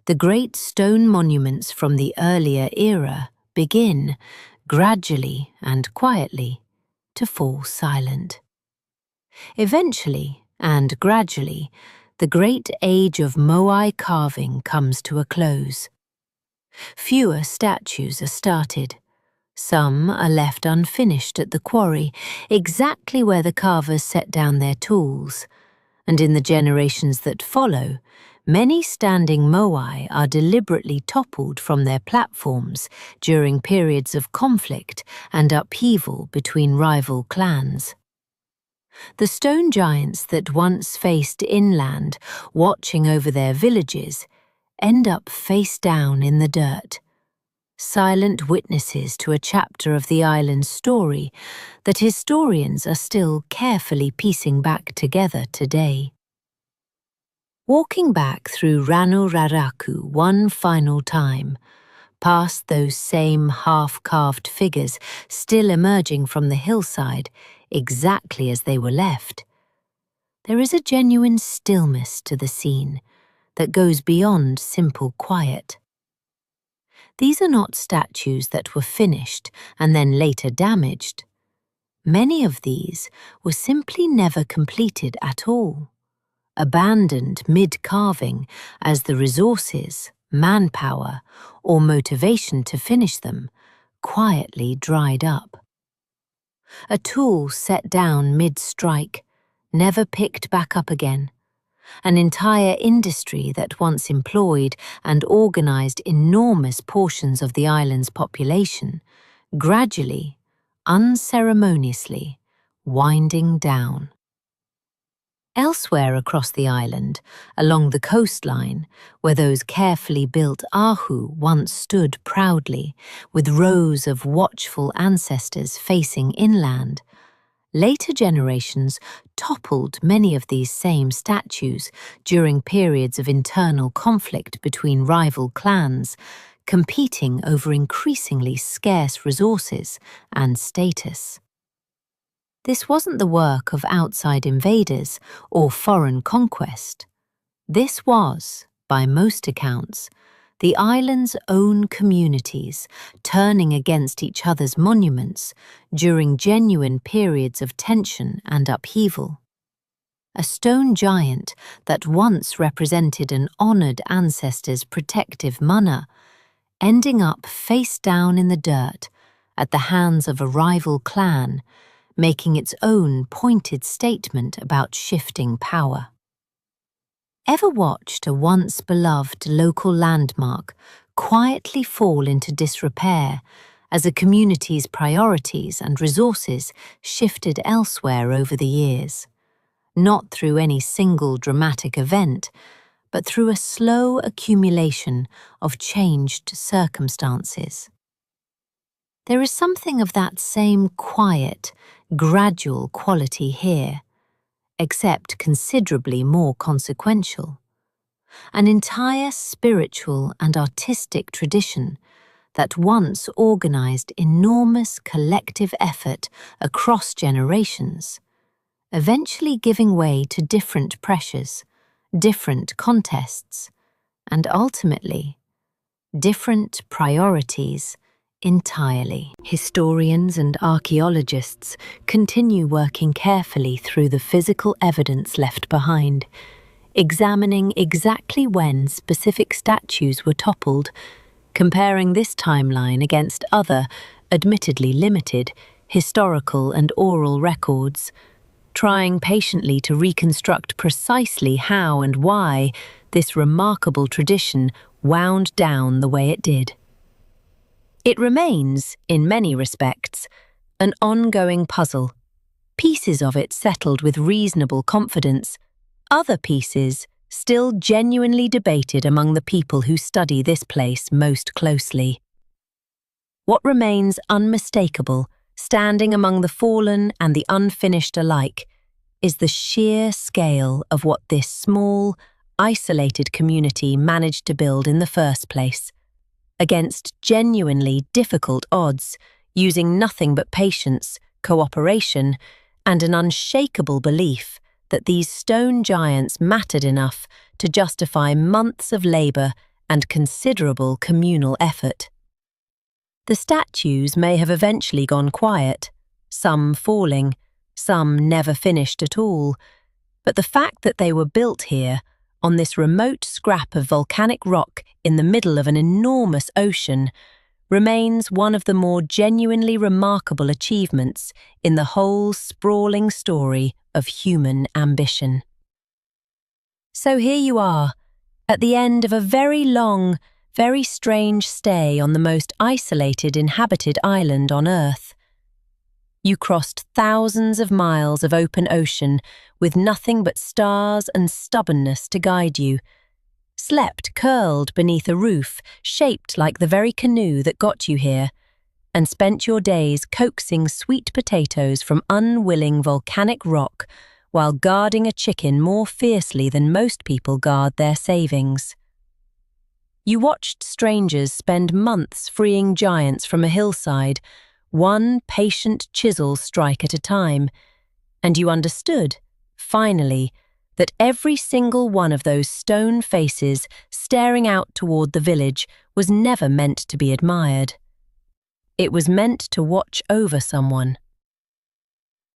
the great stone monuments from the earlier era begin, gradually and quietly, to fall silent. Eventually, and gradually, the great age of Moai carving comes to a close. Fewer statues are started. Some are left unfinished at the quarry, exactly where the carvers set down their tools. And in the generations that follow, many standing moai are deliberately toppled from their platforms during periods of conflict and upheaval between rival clans. The stone giants that once faced inland, watching over their villages, end up face down in the dirt, silent witnesses to a chapter of the island's story that historians are still carefully piecing back together today. Walking back through Ranoraku one final time, past those same half-carved figures still emerging from the hillside exactly as they were left, there is a genuine stillness to the scene that goes beyond simple quiet. These are not statues that were finished and then later damaged. Many of these were simply never completed at all, abandoned mid-carving as the resources, manpower, or motivation to finish them quietly dried up. A tool set down mid-strike, never picked back up again. An entire industry that once employed and organized enormous portions of the island's population, gradually, unceremoniously, winding down. Elsewhere across the island, along the coastline, where those carefully built ahu once stood proudly, with rows of watchful ancestors facing inland, later generations toppled many of these same statues during periods of internal conflict between rival clans, competing over increasingly scarce resources and status. This wasn't the work of outside invaders or foreign conquest. This was, by most accounts, the island's own communities turning against each other's monuments during genuine periods of tension and upheaval. A stone giant that once represented an honoured ancestor's protective mana, ending up face down in the dirt at the hands of a rival clan, making its own pointed statement about shifting power. Ever watched a once beloved local landmark quietly fall into disrepair as a community's priorities and resources shifted elsewhere over the years? Not through any single dramatic event, but through a slow accumulation of changed circumstances. There is something of that same quiet, gradual quality here, except considerably more consequential. An entire spiritual and artistic tradition that once organized enormous collective effort across generations, eventually giving way to different pressures, different contests, and ultimately, different priorities entirely. Historians and archaeologists continue working carefully through the physical evidence left behind, examining exactly when specific statues were toppled, comparing this timeline against other, admittedly limited, historical and oral records, trying patiently to reconstruct precisely how and why this remarkable tradition wound down the way it did. It remains, in many respects, an ongoing puzzle, pieces of it settled with reasonable confidence, other pieces still genuinely debated among the people who study this place most closely. What remains unmistakable, standing among the fallen and the unfinished alike, is the sheer scale of what this small, isolated community managed to build in the first place, against genuinely difficult odds, using nothing but patience, cooperation, and an unshakable belief that these stone giants mattered enough to justify months of labour and considerable communal effort. The statues may have eventually gone quiet, some falling, some never finished at all, but the fact that they were built here, on this remote scrap of volcanic rock in the middle of an enormous ocean, remains one of the more genuinely remarkable achievements in the whole sprawling story of human ambition. So here you are, at the end of a very long, very strange stay on the most isolated inhabited island on Earth. You crossed thousands of miles of open ocean with nothing but stars and stubbornness to guide you, slept curled beneath a roof shaped like the very canoe that got you here, and spent your days coaxing sweet potatoes from unwilling volcanic rock while guarding a chicken more fiercely than most people guard their savings. You watched strangers spend months freeing giants from a hillside, one patient chisel strike at a time, and you understood, finally, that every single one of those stone faces staring out toward the village was never meant to be admired. It was meant to watch over someone.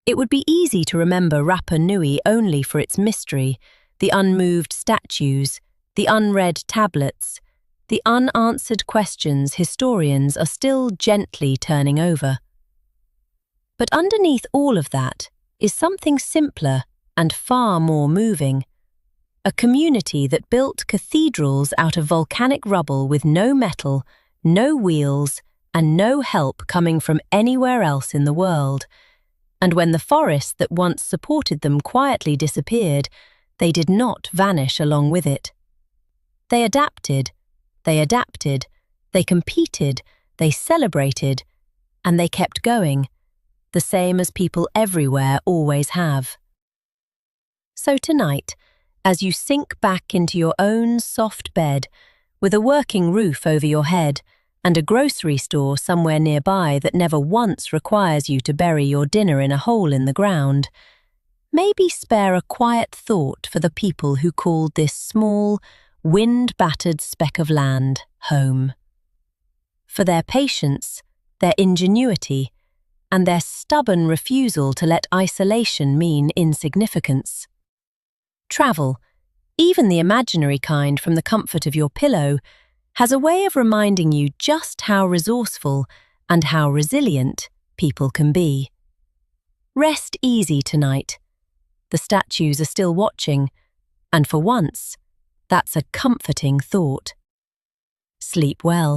It would be easy to remember Rapa Nui only for its mystery, the unmoved statues, the unread tablets, the unanswered questions historians are still gently turning over. But underneath all of that is something simpler and far more moving. A community that built cathedrals out of volcanic rubble with no metal, no wheels, and no help coming from anywhere else in the world. And when the forest that once supported them quietly disappeared, they did not vanish along with it. They adapted, they competed, they celebrated, and they kept going, the same as people everywhere always have. So tonight, as you sink back into your own soft bed, with a working roof over your head and a grocery store somewhere nearby that never once requires you to bury your dinner in a hole in the ground, maybe spare a quiet thought for the people who called this small, wind-battered speck of land home. For their patience, their ingenuity, and their stubborn refusal to let isolation mean insignificance. Travel, even the imaginary kind from the comfort of your pillow, has a way of reminding you just how resourceful and how resilient people can be. Rest easy tonight. The statues are still watching, and for once, that's a comforting thought. Sleep well.